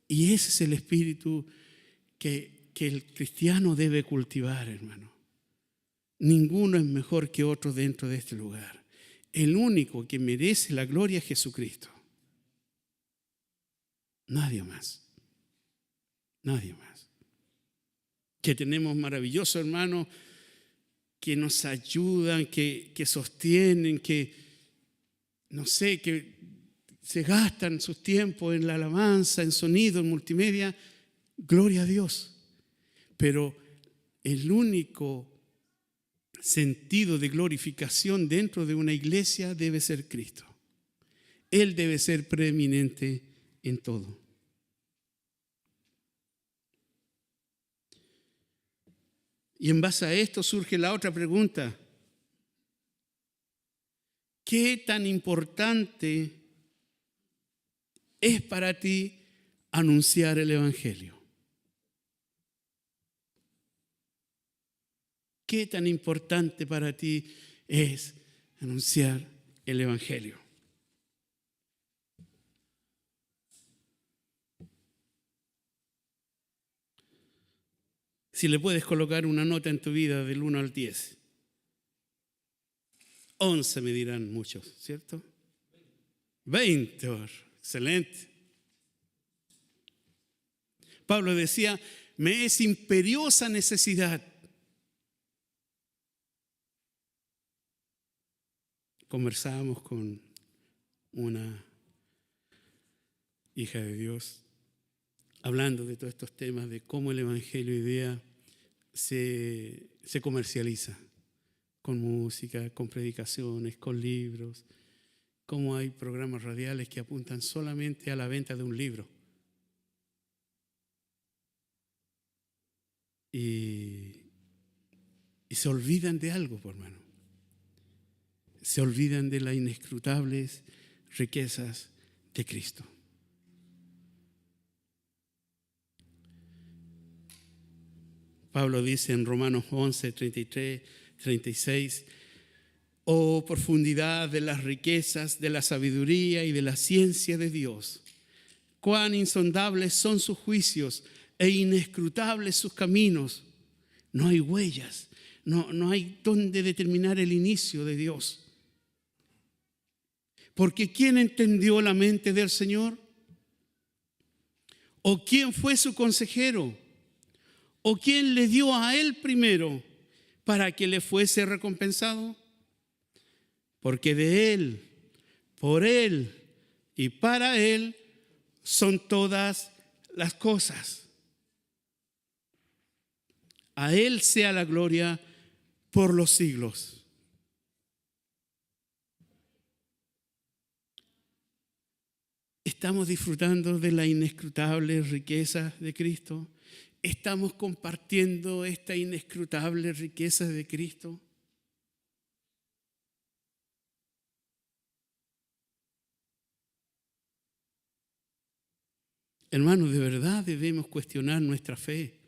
S1: Y ese es el espíritu que el cristiano debe cultivar, hermano. Ninguno es mejor que otro dentro de este lugar. El único que merece la gloria es Jesucristo. Nadie más. Nadie más. Que tenemos maravillosos hermanos que nos ayudan, que sostienen, que, no sé, que se gastan sus tiempos en la alabanza, en sonido, en multimedia. Gloria a Dios. Pero el único sentido de glorificación dentro de una iglesia debe ser Cristo. Él debe ser preeminente en todo. Y en base a esto surge la otra pregunta. ¿Qué tan importante es para ti anunciar el Evangelio? ¿Qué tan importante para ti es anunciar el Evangelio? Si le puedes colocar una nota en tu vida del 1 al 10. 11 me dirán muchos, ¿cierto? 20, excelente. Pablo decía, me es imperiosa necesidad. Conversábamos con una hija de Dios, hablando de todos estos temas, de cómo el Evangelio hoy día se comercializa, con música, con predicaciones, con libros, cómo hay programas radiales que apuntan solamente a la venta de un libro. Y se olvidan de algo, por hermano. Se olvidan de las inescrutables riquezas de Cristo. Pablo dice en Romanos 11, 33, 36, oh profundidad de las riquezas, de la sabiduría y de la ciencia de Dios. Cuán insondables son sus juicios e inescrutables sus caminos. No hay huellas, no hay donde determinar el inicio de Dios. Porque ¿quién entendió la mente del Señor? ¿O quién fue su consejero? ¿O quién le dio a él primero para que le fuese recompensado? Porque de él, por él y para él son todas las cosas. A él sea la gloria por los siglos. ¿Estamos disfrutando de la inescrutable riqueza de Cristo? ¿Estamos compartiendo esta inescrutable riqueza de Cristo? Hermanos, de verdad debemos cuestionar nuestra fe.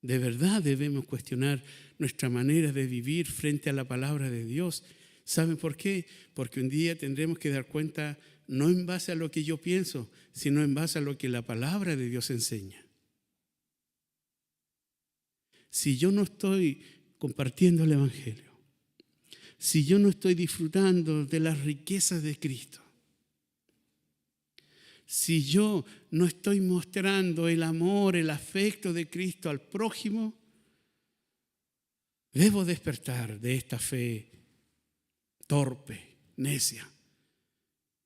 S1: De verdad debemos cuestionar nuestra manera de vivir frente a la palabra de Dios. ¿Saben por qué? Porque un día tendremos que dar cuenta no en base a lo que yo pienso, sino en base a lo que la palabra de Dios enseña. Si yo no estoy compartiendo el Evangelio, si yo no estoy disfrutando de las riquezas de Cristo, si yo no estoy mostrando el amor, el afecto de Cristo al prójimo, debo despertar de esta fe torpe, necia,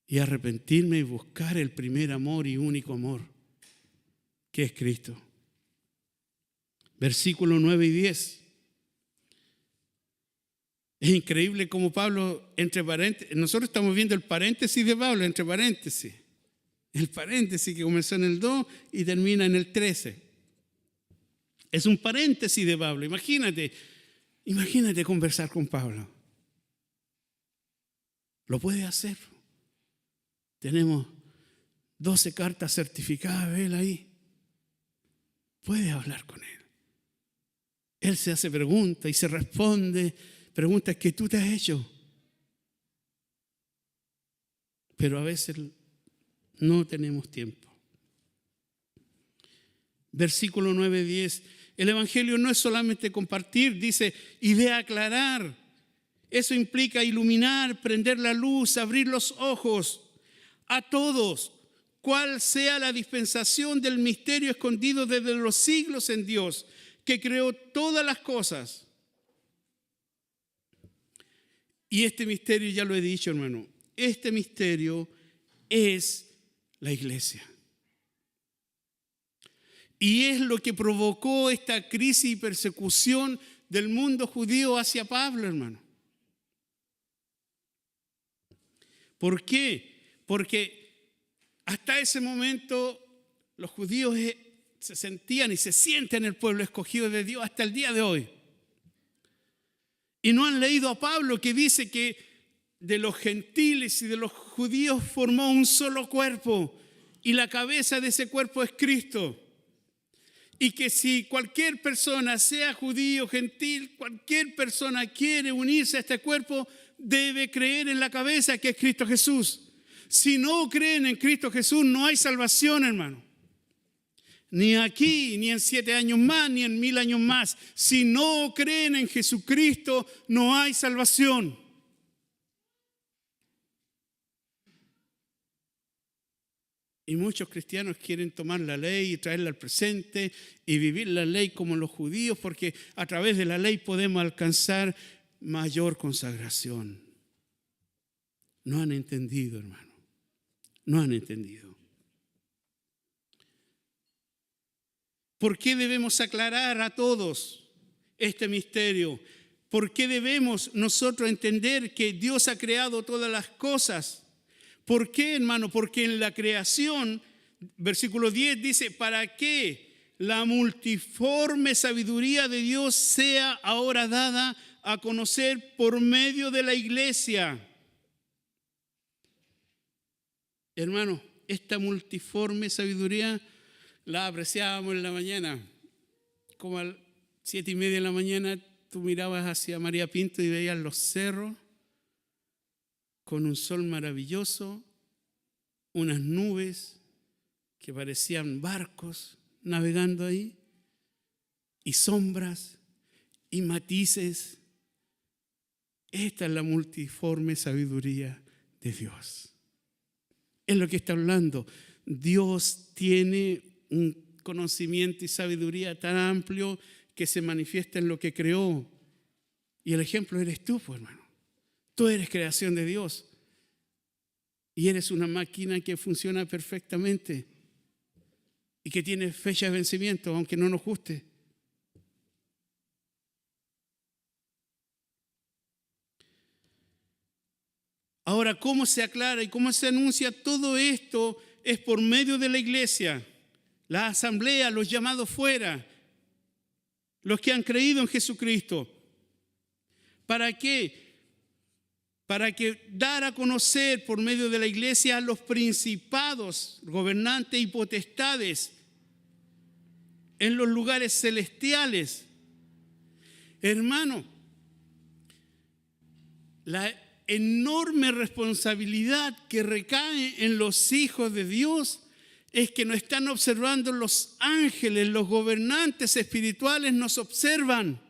S1: y arrepentirme y buscar el primer amor y único amor, que es Cristo. Versículos 9 y 10. Es increíble cómo Pablo, entre paréntesis, nosotros estamos viendo el paréntesis de Pablo, entre paréntesis. El paréntesis que comenzó en el 2 y termina en el 13. Es un paréntesis de Pablo. Imagínate conversar con Pablo. Lo puede hacer. Tenemos 12 cartas certificadas de él ahí. Puedes hablar con él. Él se hace preguntas y se responde preguntas que tú te has hecho. Pero a veces no tenemos tiempo. Versículo 9-10. El Evangelio no es solamente compartir, dice, y de aclarar. Eso implica iluminar, prender la luz, abrir los ojos a todos, cuál sea la dispensación del misterio escondido desde los siglos en Dios, que creó todas las cosas. Y este misterio, ya lo he dicho, hermano, este misterio es la iglesia. Y es lo que provocó esta crisis y persecución del mundo judío hacia Pablo, hermano. ¿Por qué? Porque hasta ese momento los judíos se sentían y se sienten el pueblo escogido de Dios hasta el día de hoy. Y no han leído a Pablo, que dice que de los gentiles y de los judíos formó un solo cuerpo, y la cabeza de ese cuerpo es Cristo. Y que si cualquier persona, sea judío, gentil, cualquier persona quiere unirse a este cuerpo, debe creer en la cabeza, que es Cristo Jesús. Si no creen en Cristo Jesús, no hay salvación, hermano. Ni aquí, ni en 7 años más, ni en 1000 años más. Si no creen en Jesucristo, no hay salvación. Y muchos cristianos quieren tomar la ley y traerla al presente y vivir la ley como los judíos, porque a través de la ley podemos alcanzar mayor consagración. No han entendido, hermano. No han entendido. ¿Por qué debemos aclarar a todos este misterio? ¿Por qué debemos nosotros entender que Dios ha creado todas las cosas? ¿Por qué, hermano? Porque en la creación, versículo 10 dice, para que la multiforme sabiduría de Dios sea ahora dada a conocer por medio de la iglesia. Hermano, esta multiforme sabiduría la apreciábamos en la mañana. Como a las 7:30 de la mañana tú mirabas hacia María Pinto y veías los cerros con un sol maravilloso, unas nubes que parecían barcos navegando ahí, y sombras y matices. Esta es la multiforme sabiduría de Dios. Es lo que está hablando. Dios tiene un conocimiento y sabiduría tan amplio que se manifiesta en lo que creó. Y el ejemplo eres tú, pues, hermano. Tú eres creación de Dios. Y eres una máquina que funciona perfectamente y que tiene fecha de vencimiento, aunque no nos guste. Ahora, ¿cómo se aclara y cómo se anuncia todo esto? Es por medio de la iglesia, la asamblea, los llamados fuera, los que han creído en Jesucristo. ¿Para qué? Para que dar a conocer por medio de la iglesia a los principados, gobernantes y potestades en los lugares celestiales. Hermano, la enorme responsabilidad que recae en los hijos de Dios es que nos están observando los ángeles, los gobernantes espirituales nos observan.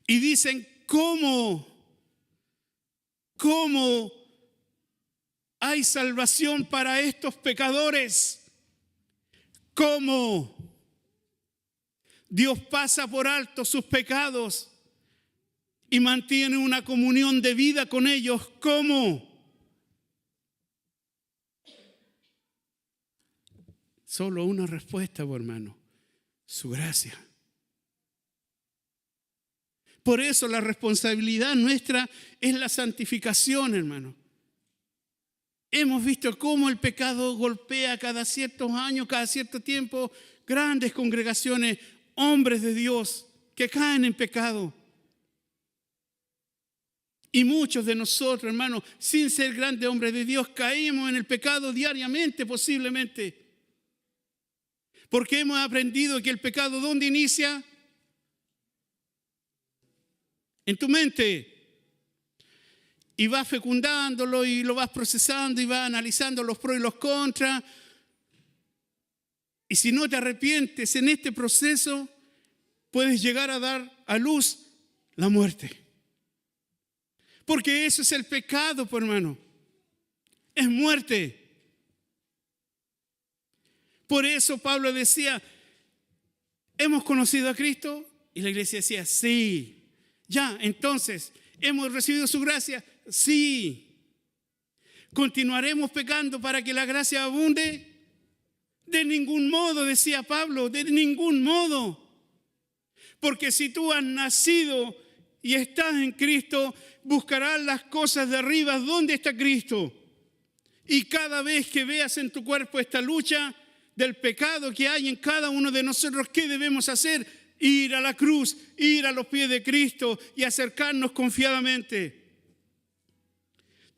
S1: Y dicen, ¿cómo hay salvación para estos pecadores? ¿Cómo Dios pasa por alto sus pecados y mantiene una comunión de vida con ellos? ¿Cómo? Solo una respuesta, hermano: su gracia. Por eso la responsabilidad nuestra es la santificación, hermano. Hemos visto cómo el pecado golpea cada ciertos años, cada cierto tiempo, grandes congregaciones, hombres de Dios que caen en pecado. Y muchos de nosotros, hermano, sin ser grandes hombres de Dios, caímos en el pecado diariamente, posiblemente. Porque hemos aprendido que el pecado, ¿dónde inicia? En tu mente. Y vas fecundándolo y lo vas procesando y vas analizando los pros y los contras. Y si no te arrepientes en este proceso, puedes llegar a dar a luz la muerte. Porque eso es el pecado, pues, hermano. Es muerte. Por eso Pablo decía, ¿hemos conocido a Cristo? Y la iglesia decía, sí. Ya, entonces, ¿hemos recibido su gracia? Sí. ¿Continuaremos pecando para que la gracia abunde? De ningún modo, decía Pablo, de ningún modo. Porque si tú has nacido y estás en Cristo, buscarás las cosas de arriba. ¿Dónde está Cristo? Y cada vez que veas en tu cuerpo esta lucha del pecado que hay en cada uno de nosotros, ¿qué debemos hacer? Ir a la cruz, ir a los pies de Cristo y acercarnos confiadamente.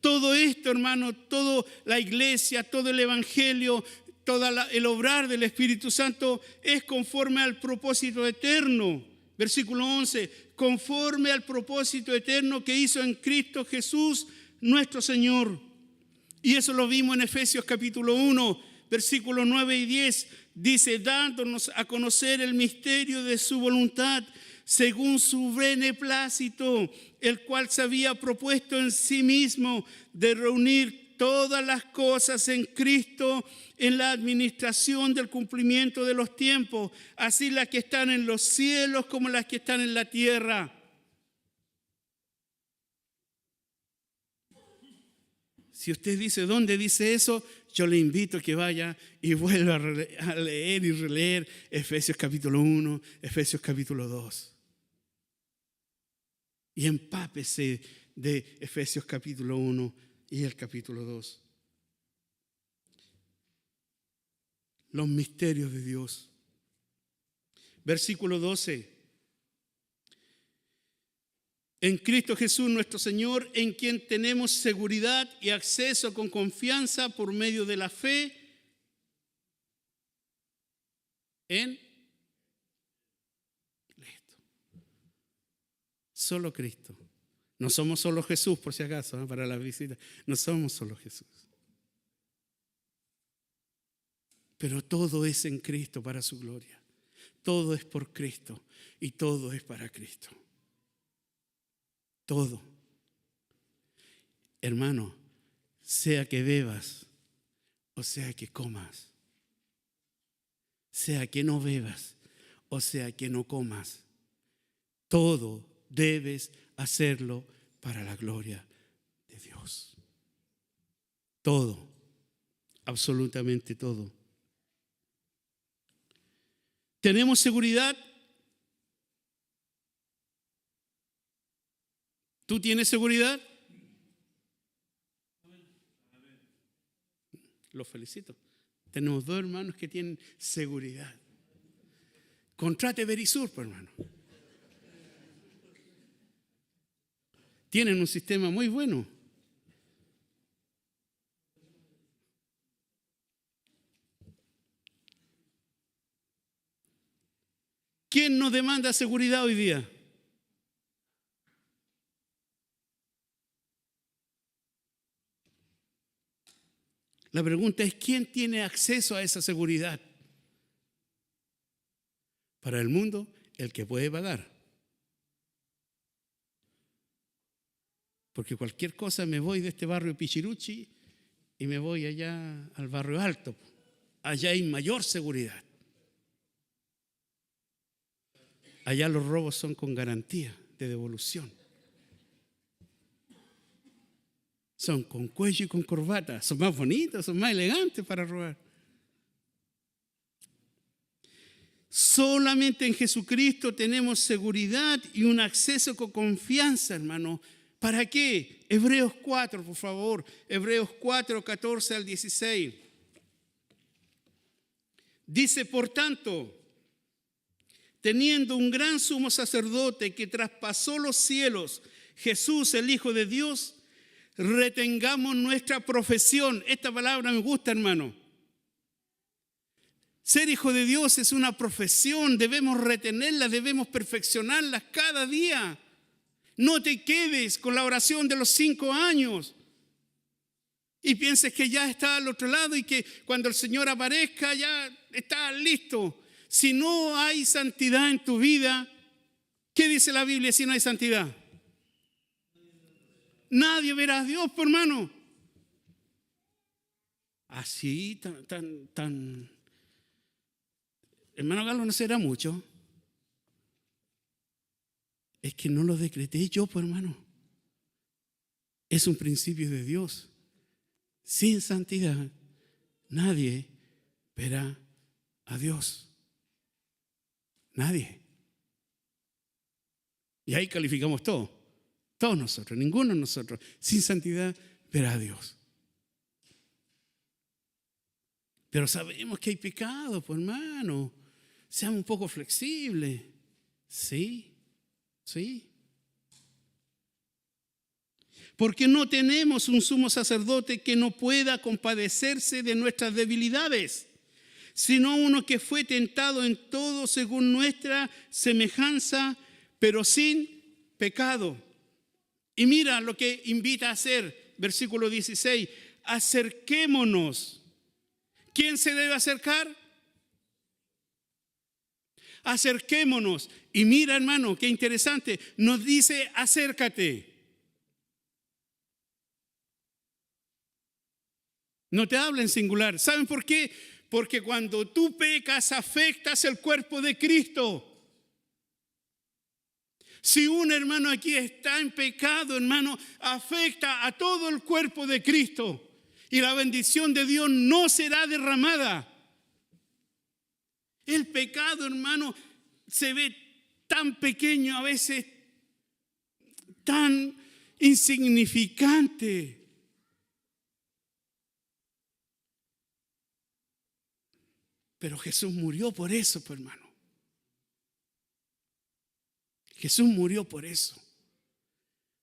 S1: Todo esto, hermano, toda la iglesia, todo el evangelio, todo el obrar del Espíritu Santo es conforme al propósito eterno. Versículo 11, conforme al propósito eterno que hizo en Cristo Jesús, nuestro Señor. Y eso lo vimos en Efesios capítulo 1, versículos 9 y 10. Dice, dándonos a conocer el misterio de su voluntad, según su beneplácito, el cual se había propuesto en sí mismo de reunir todas las cosas en Cristo en la administración del cumplimiento de los tiempos, así las que están en los cielos como las que están en la tierra. Si usted dice, ¿dónde dice eso? Yo le invito a que vaya y vuelva a leer y releer Efesios capítulo 1, Efesios capítulo 2. Y empápese de Efesios capítulo 1 y el capítulo 2. Los misterios de Dios. Versículo 12. En Cristo Jesús nuestro Señor, en quien tenemos seguridad y acceso con confianza por medio de la fe en Cristo. Solo Cristo. No somos solo Jesús, por si acaso, para la visita. No somos solo Jesús. Pero todo es en Cristo para su gloria. Todo es por Cristo y todo es para Cristo. Todo. Hermano, sea que bebas o sea que comas, sea que no bebas o sea que no comas, todo debes hacerlo para la gloria de Dios. Todo, absolutamente todo. ¿Tenemos seguridad? ¿Tú tienes seguridad? Los felicito. Tenemos 2 hermanos que tienen seguridad. Contrate Verisur, hermano. Tienen un sistema muy bueno. ¿Quién nos demanda seguridad hoy día? La pregunta es, ¿quién tiene acceso a esa seguridad? Para el mundo, el que puede pagar. Porque cualquier cosa me voy de este barrio Pichiruchi y me voy allá al barrio Alto. Allá hay mayor seguridad. Allá los robos son con garantía de devolución. Son con cuello y con corbata. Son más bonitos, son más elegantes para robar. Solamente en Jesucristo tenemos seguridad y un acceso con confianza, hermano. ¿Para qué? Hebreos 4, por favor. Hebreos 4, 14 al 16. Dice, por tanto, teniendo un gran sumo sacerdote que traspasó los cielos, Jesús, el Hijo de Dios, retengamos nuestra profesión. Esta palabra me gusta, hermano. Ser hijo de Dios es una profesión, debemos retenerla, debemos perfeccionarla cada día. No te quedes con la oración de los 5 años y pienses que ya está al otro lado y que cuando el Señor aparezca ya está listo. Si no hay santidad en tu vida, ¿qué dice la Biblia si no hay santidad? Nadie verá a Dios, por hermano. Así, tan. Hermano Galo, no será mucho. Es que no lo decreté yo, pues hermano. Es un principio de Dios. Sin santidad, nadie verá a Dios. Nadie. Y ahí calificamos todo. Todos nosotros, ninguno de nosotros, sin santidad, verá a Dios. Pero sabemos que hay pecado, pues hermano. Seamos un poco flexibles. Sí. Porque no tenemos un sumo sacerdote que no pueda compadecerse de nuestras debilidades, sino uno que fue tentado en todo según nuestra semejanza, pero sin pecado. Y mira lo que invita a hacer, versículo 16, acerquémonos. ¿Quién se debe acercar? Acerquémonos. Y mira, hermano, qué interesante, nos dice acércate. No te habla en singular. ¿Saben por qué? Porque cuando tú pecas, afectas el cuerpo de Cristo. Si un hermano aquí está en pecado, hermano, afecta a todo el cuerpo de Cristo. Y la bendición de Dios no será derramada. El pecado, hermano, se ve tan pequeño, a veces tan insignificante. Pero Jesús murió por eso, pues, hermano. Jesús murió por eso.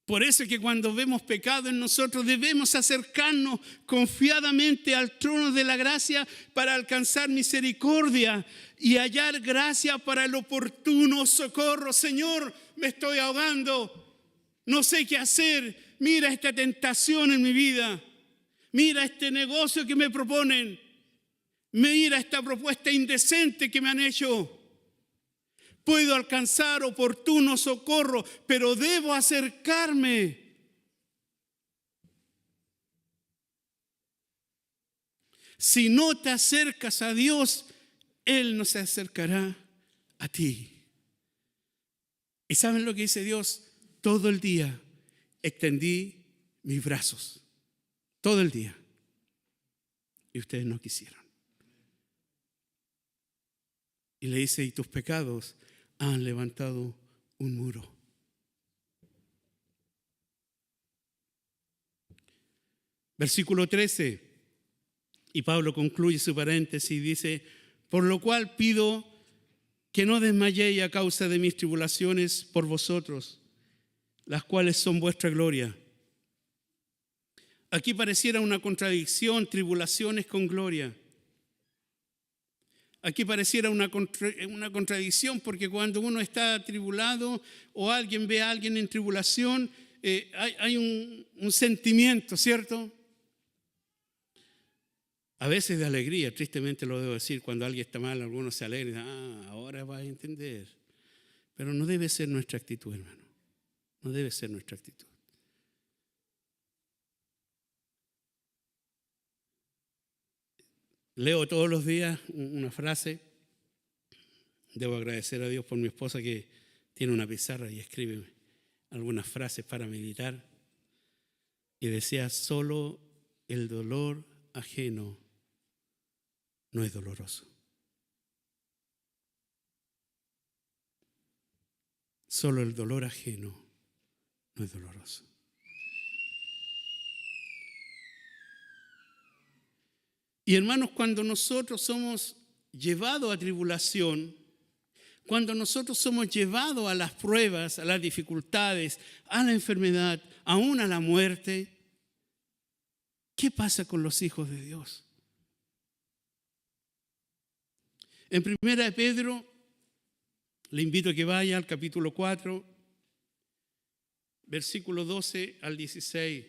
S1: Por eso es que cuando vemos pecado en nosotros debemos acercarnos confiadamente al trono de la gracia para alcanzar misericordia y hallar gracia para el oportuno socorro. Señor, me estoy ahogando, no sé qué hacer. Mira esta tentación en mi vida. Mira este negocio que me proponen. Mira esta propuesta indecente que me han hecho. Puedo alcanzar oportuno socorro, pero debo acercarme. Si no te acercas a Dios, Él no se acercará a ti. ¿Y saben lo que dice Dios? Todo el día extendí mis brazos. Todo el día. Y ustedes no quisieron. Y le dice, y tus pecados han levantado un muro. Versículo 13. Y Pablo concluye su paréntesis y dice, por lo cual pido que no desmayéis a causa de mis tribulaciones por vosotros, las cuales son vuestra gloria. Aquí pareciera una contradicción, tribulaciones con gloria. Aquí pareciera una contradicción, porque cuando uno está atribulado o alguien ve a alguien en tribulación, hay un sentimiento, ¿cierto? A veces de alegría, tristemente lo debo decir, cuando alguien está mal, algunos se alegran, ahora vas a entender. Pero no debe ser nuestra actitud, hermano. No debe ser nuestra actitud. Leo todos los días una frase. Debo agradecer a Dios por mi esposa que tiene una pizarra y escribe algunas frases para meditar. Y decía, solo el dolor ajeno no es doloroso. Solo el dolor ajeno no es doloroso. Y hermanos, cuando nosotros somos llevados a tribulación, cuando nosotros somos llevados a las pruebas, a las dificultades, a la enfermedad, aún a la muerte, ¿qué pasa con los hijos de Dios? En 1 Pedro, le invito a que vaya al capítulo 4, versículo 12 al 16.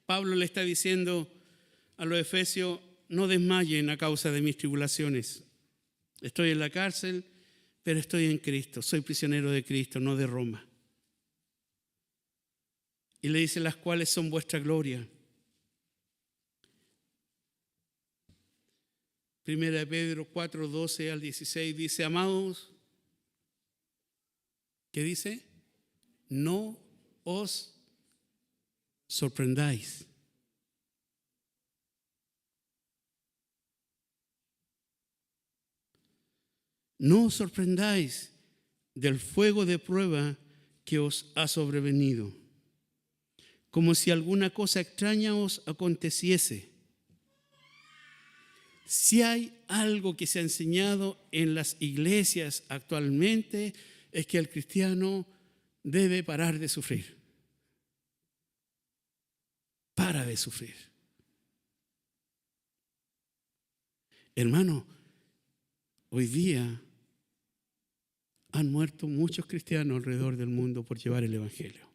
S1: Pablo le está diciendo a los efesios, no desmayen a causa de mis tribulaciones. Estoy en la cárcel, pero estoy en Cristo. Soy prisionero de Cristo, no de Roma. Y le dice, las cuales son vuestra gloria. 1 Pedro 4, 12 al 16 dice, amados, ¿qué dice? No os sorprendáis. No os sorprendáis del fuego de prueba que os ha sobrevenido, como si alguna cosa extraña os aconteciese. Si hay algo que se ha enseñado en las iglesias actualmente, es que el cristiano debe parar de sufrir. Para de sufrir. Hermano, hoy día han muerto muchos cristianos alrededor del mundo por llevar el evangelio.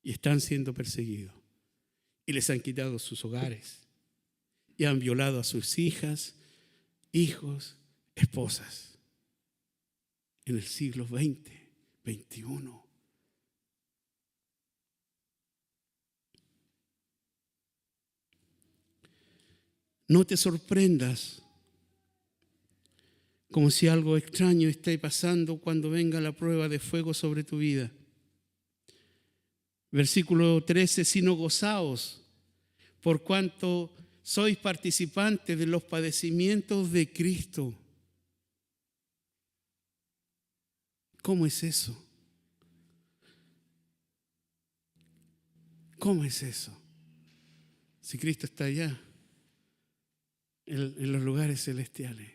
S1: Y están siendo perseguidos. Y les han quitado sus hogares. Y han violado a sus hijas, hijos, esposas. En el siglo XX, XXI. No te sorprendas como si algo extraño esté pasando cuando venga la prueba de fuego sobre tu vida. Versículo 13, sino gozaos por cuanto sois participantes de los padecimientos de Cristo. ¿Cómo es eso? ¿Cómo es eso? Si Cristo está allá, en los lugares celestiales.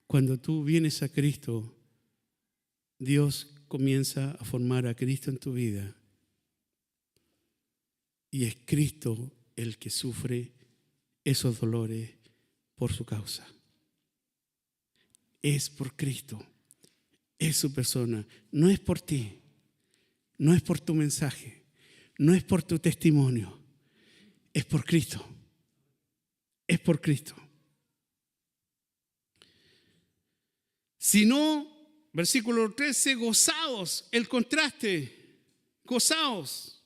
S1: Cuando tú vienes a Cristo, Dios comienza a formar a Cristo en tu vida. Y es Cristo el que sufre esos dolores por su causa. Es por Cristo, es su persona. No es por ti, no es por tu mensaje, no es por tu testimonio, es por Cristo. Es por Cristo. Si no, versículo 13, gozaos, el contraste, gozaos,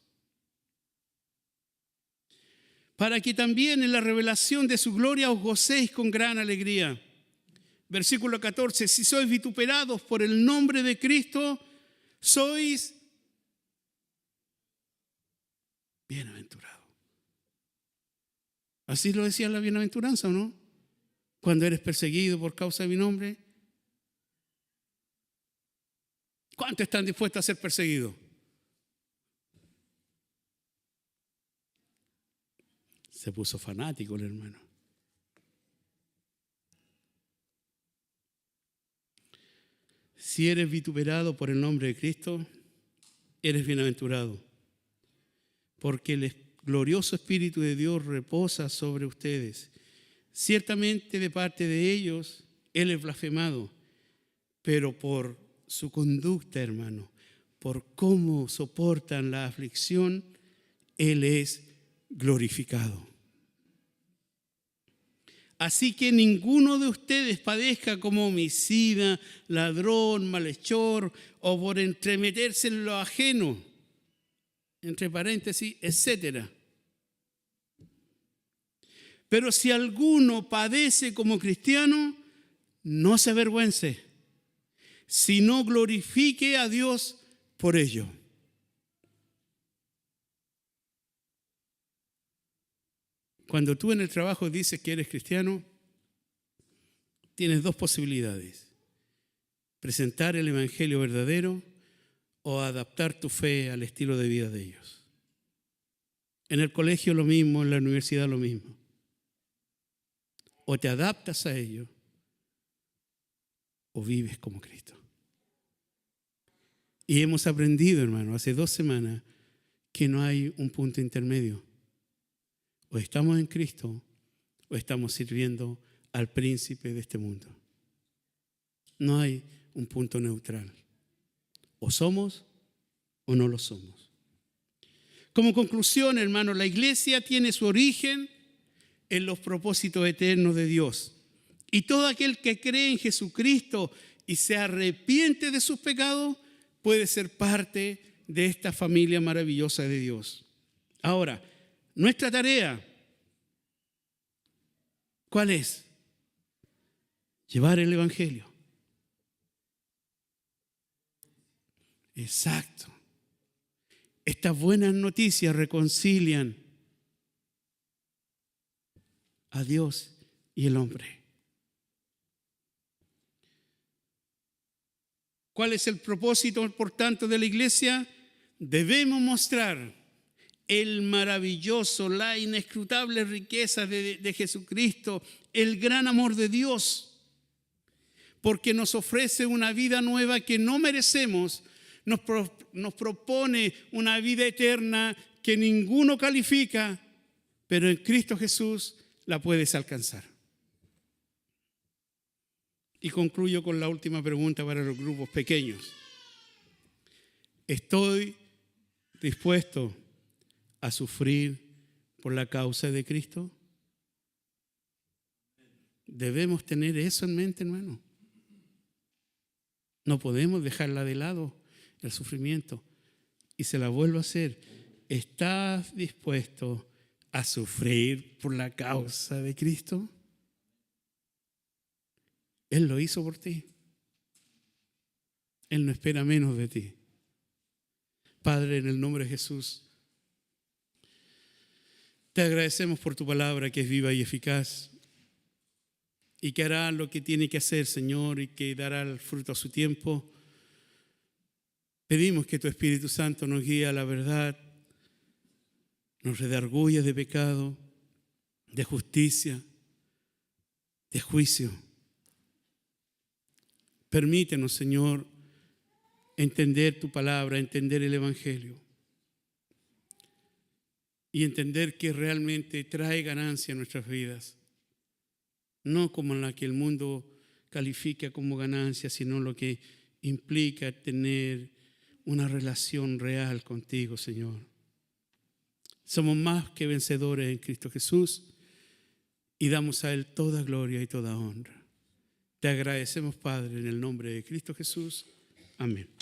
S1: para que también en la revelación de su gloria os gocéis con gran alegría. Versículo 14, si sois vituperados por el nombre de Cristo, sois bienaventurados. Así lo decía la bienaventuranza, ¿o no? Cuando eres perseguido por causa de mi nombre. ¿Cuántos están dispuestos a ser perseguidos? Se puso fanático el hermano. Si eres vituperado por el nombre de Cristo, eres bienaventurado, porque el glorioso Espíritu de Dios reposa sobre ustedes. Ciertamente de parte de ellos, Él es blasfemado, pero por su conducta, hermano, por cómo soportan la aflicción, Él es glorificado. Así que ninguno de ustedes padezca como homicida, ladrón, malhechor o por entremeterse en lo ajeno, entre paréntesis, etcétera. Pero si alguno padece como cristiano, no se avergüence, sino glorifique a Dios por ello. Cuando tú en el trabajo dices que eres cristiano, tienes dos posibilidades: presentar el evangelio verdadero o adaptar tu fe al estilo de vida de ellos. En el colegio lo mismo, en la universidad lo mismo. O te adaptas a ellos o vives como Cristo. Y hemos aprendido, hermano, hace 2 semanas que no hay un punto intermedio. O estamos en Cristo o estamos sirviendo al príncipe de este mundo. No hay un punto neutral. O somos o no lo somos. Como conclusión, hermano, la iglesia tiene su origen en los propósitos eternos de Dios. Y todo aquel que cree en Jesucristo y se arrepiente de sus pecados puede ser parte de esta familia maravillosa de Dios. Ahora, nuestra tarea, ¿cuál es? Llevar el evangelio. Exacto. Estas buenas noticias reconcilian a Dios y el hombre. ¿Cuál es el propósito, por tanto, de la iglesia? Debemos mostrar el maravilloso, la inescrutable riqueza de Jesucristo, el gran amor de Dios, porque nos ofrece una vida nueva que no merecemos, nos propone una vida eterna que ninguno califica, pero en Cristo Jesús la puedes alcanzar. Y concluyo con la última pregunta para los grupos pequeños. ¿Estoy dispuesto a sufrir por la causa de Cristo? Debemos tener eso en mente, hermano. No podemos dejarla de lado, el sufrimiento. Y se la vuelvo a hacer. ¿Estás dispuesto a sufrir por la causa de Cristo? Él lo hizo por ti. Él no espera menos de ti. Padre, en el nombre de Jesús, te agradecemos por tu palabra que es viva y eficaz y que hará lo que tiene que hacer, Señor, y que dará el fruto a su tiempo. Pedimos que tu Espíritu Santo nos guíe a la verdad, nos redarguya de pecado, de justicia, de juicio. Permítenos, Señor, entender tu palabra, entender el Evangelio y entender que realmente trae ganancia a nuestras vidas, no como la que el mundo califica como ganancia, sino lo que implica tener una relación real contigo, Señor. Somos más que vencedores en Cristo Jesús y damos a Él toda gloria y toda honra. Te agradecemos, Padre, en el nombre de Cristo Jesús. Amén.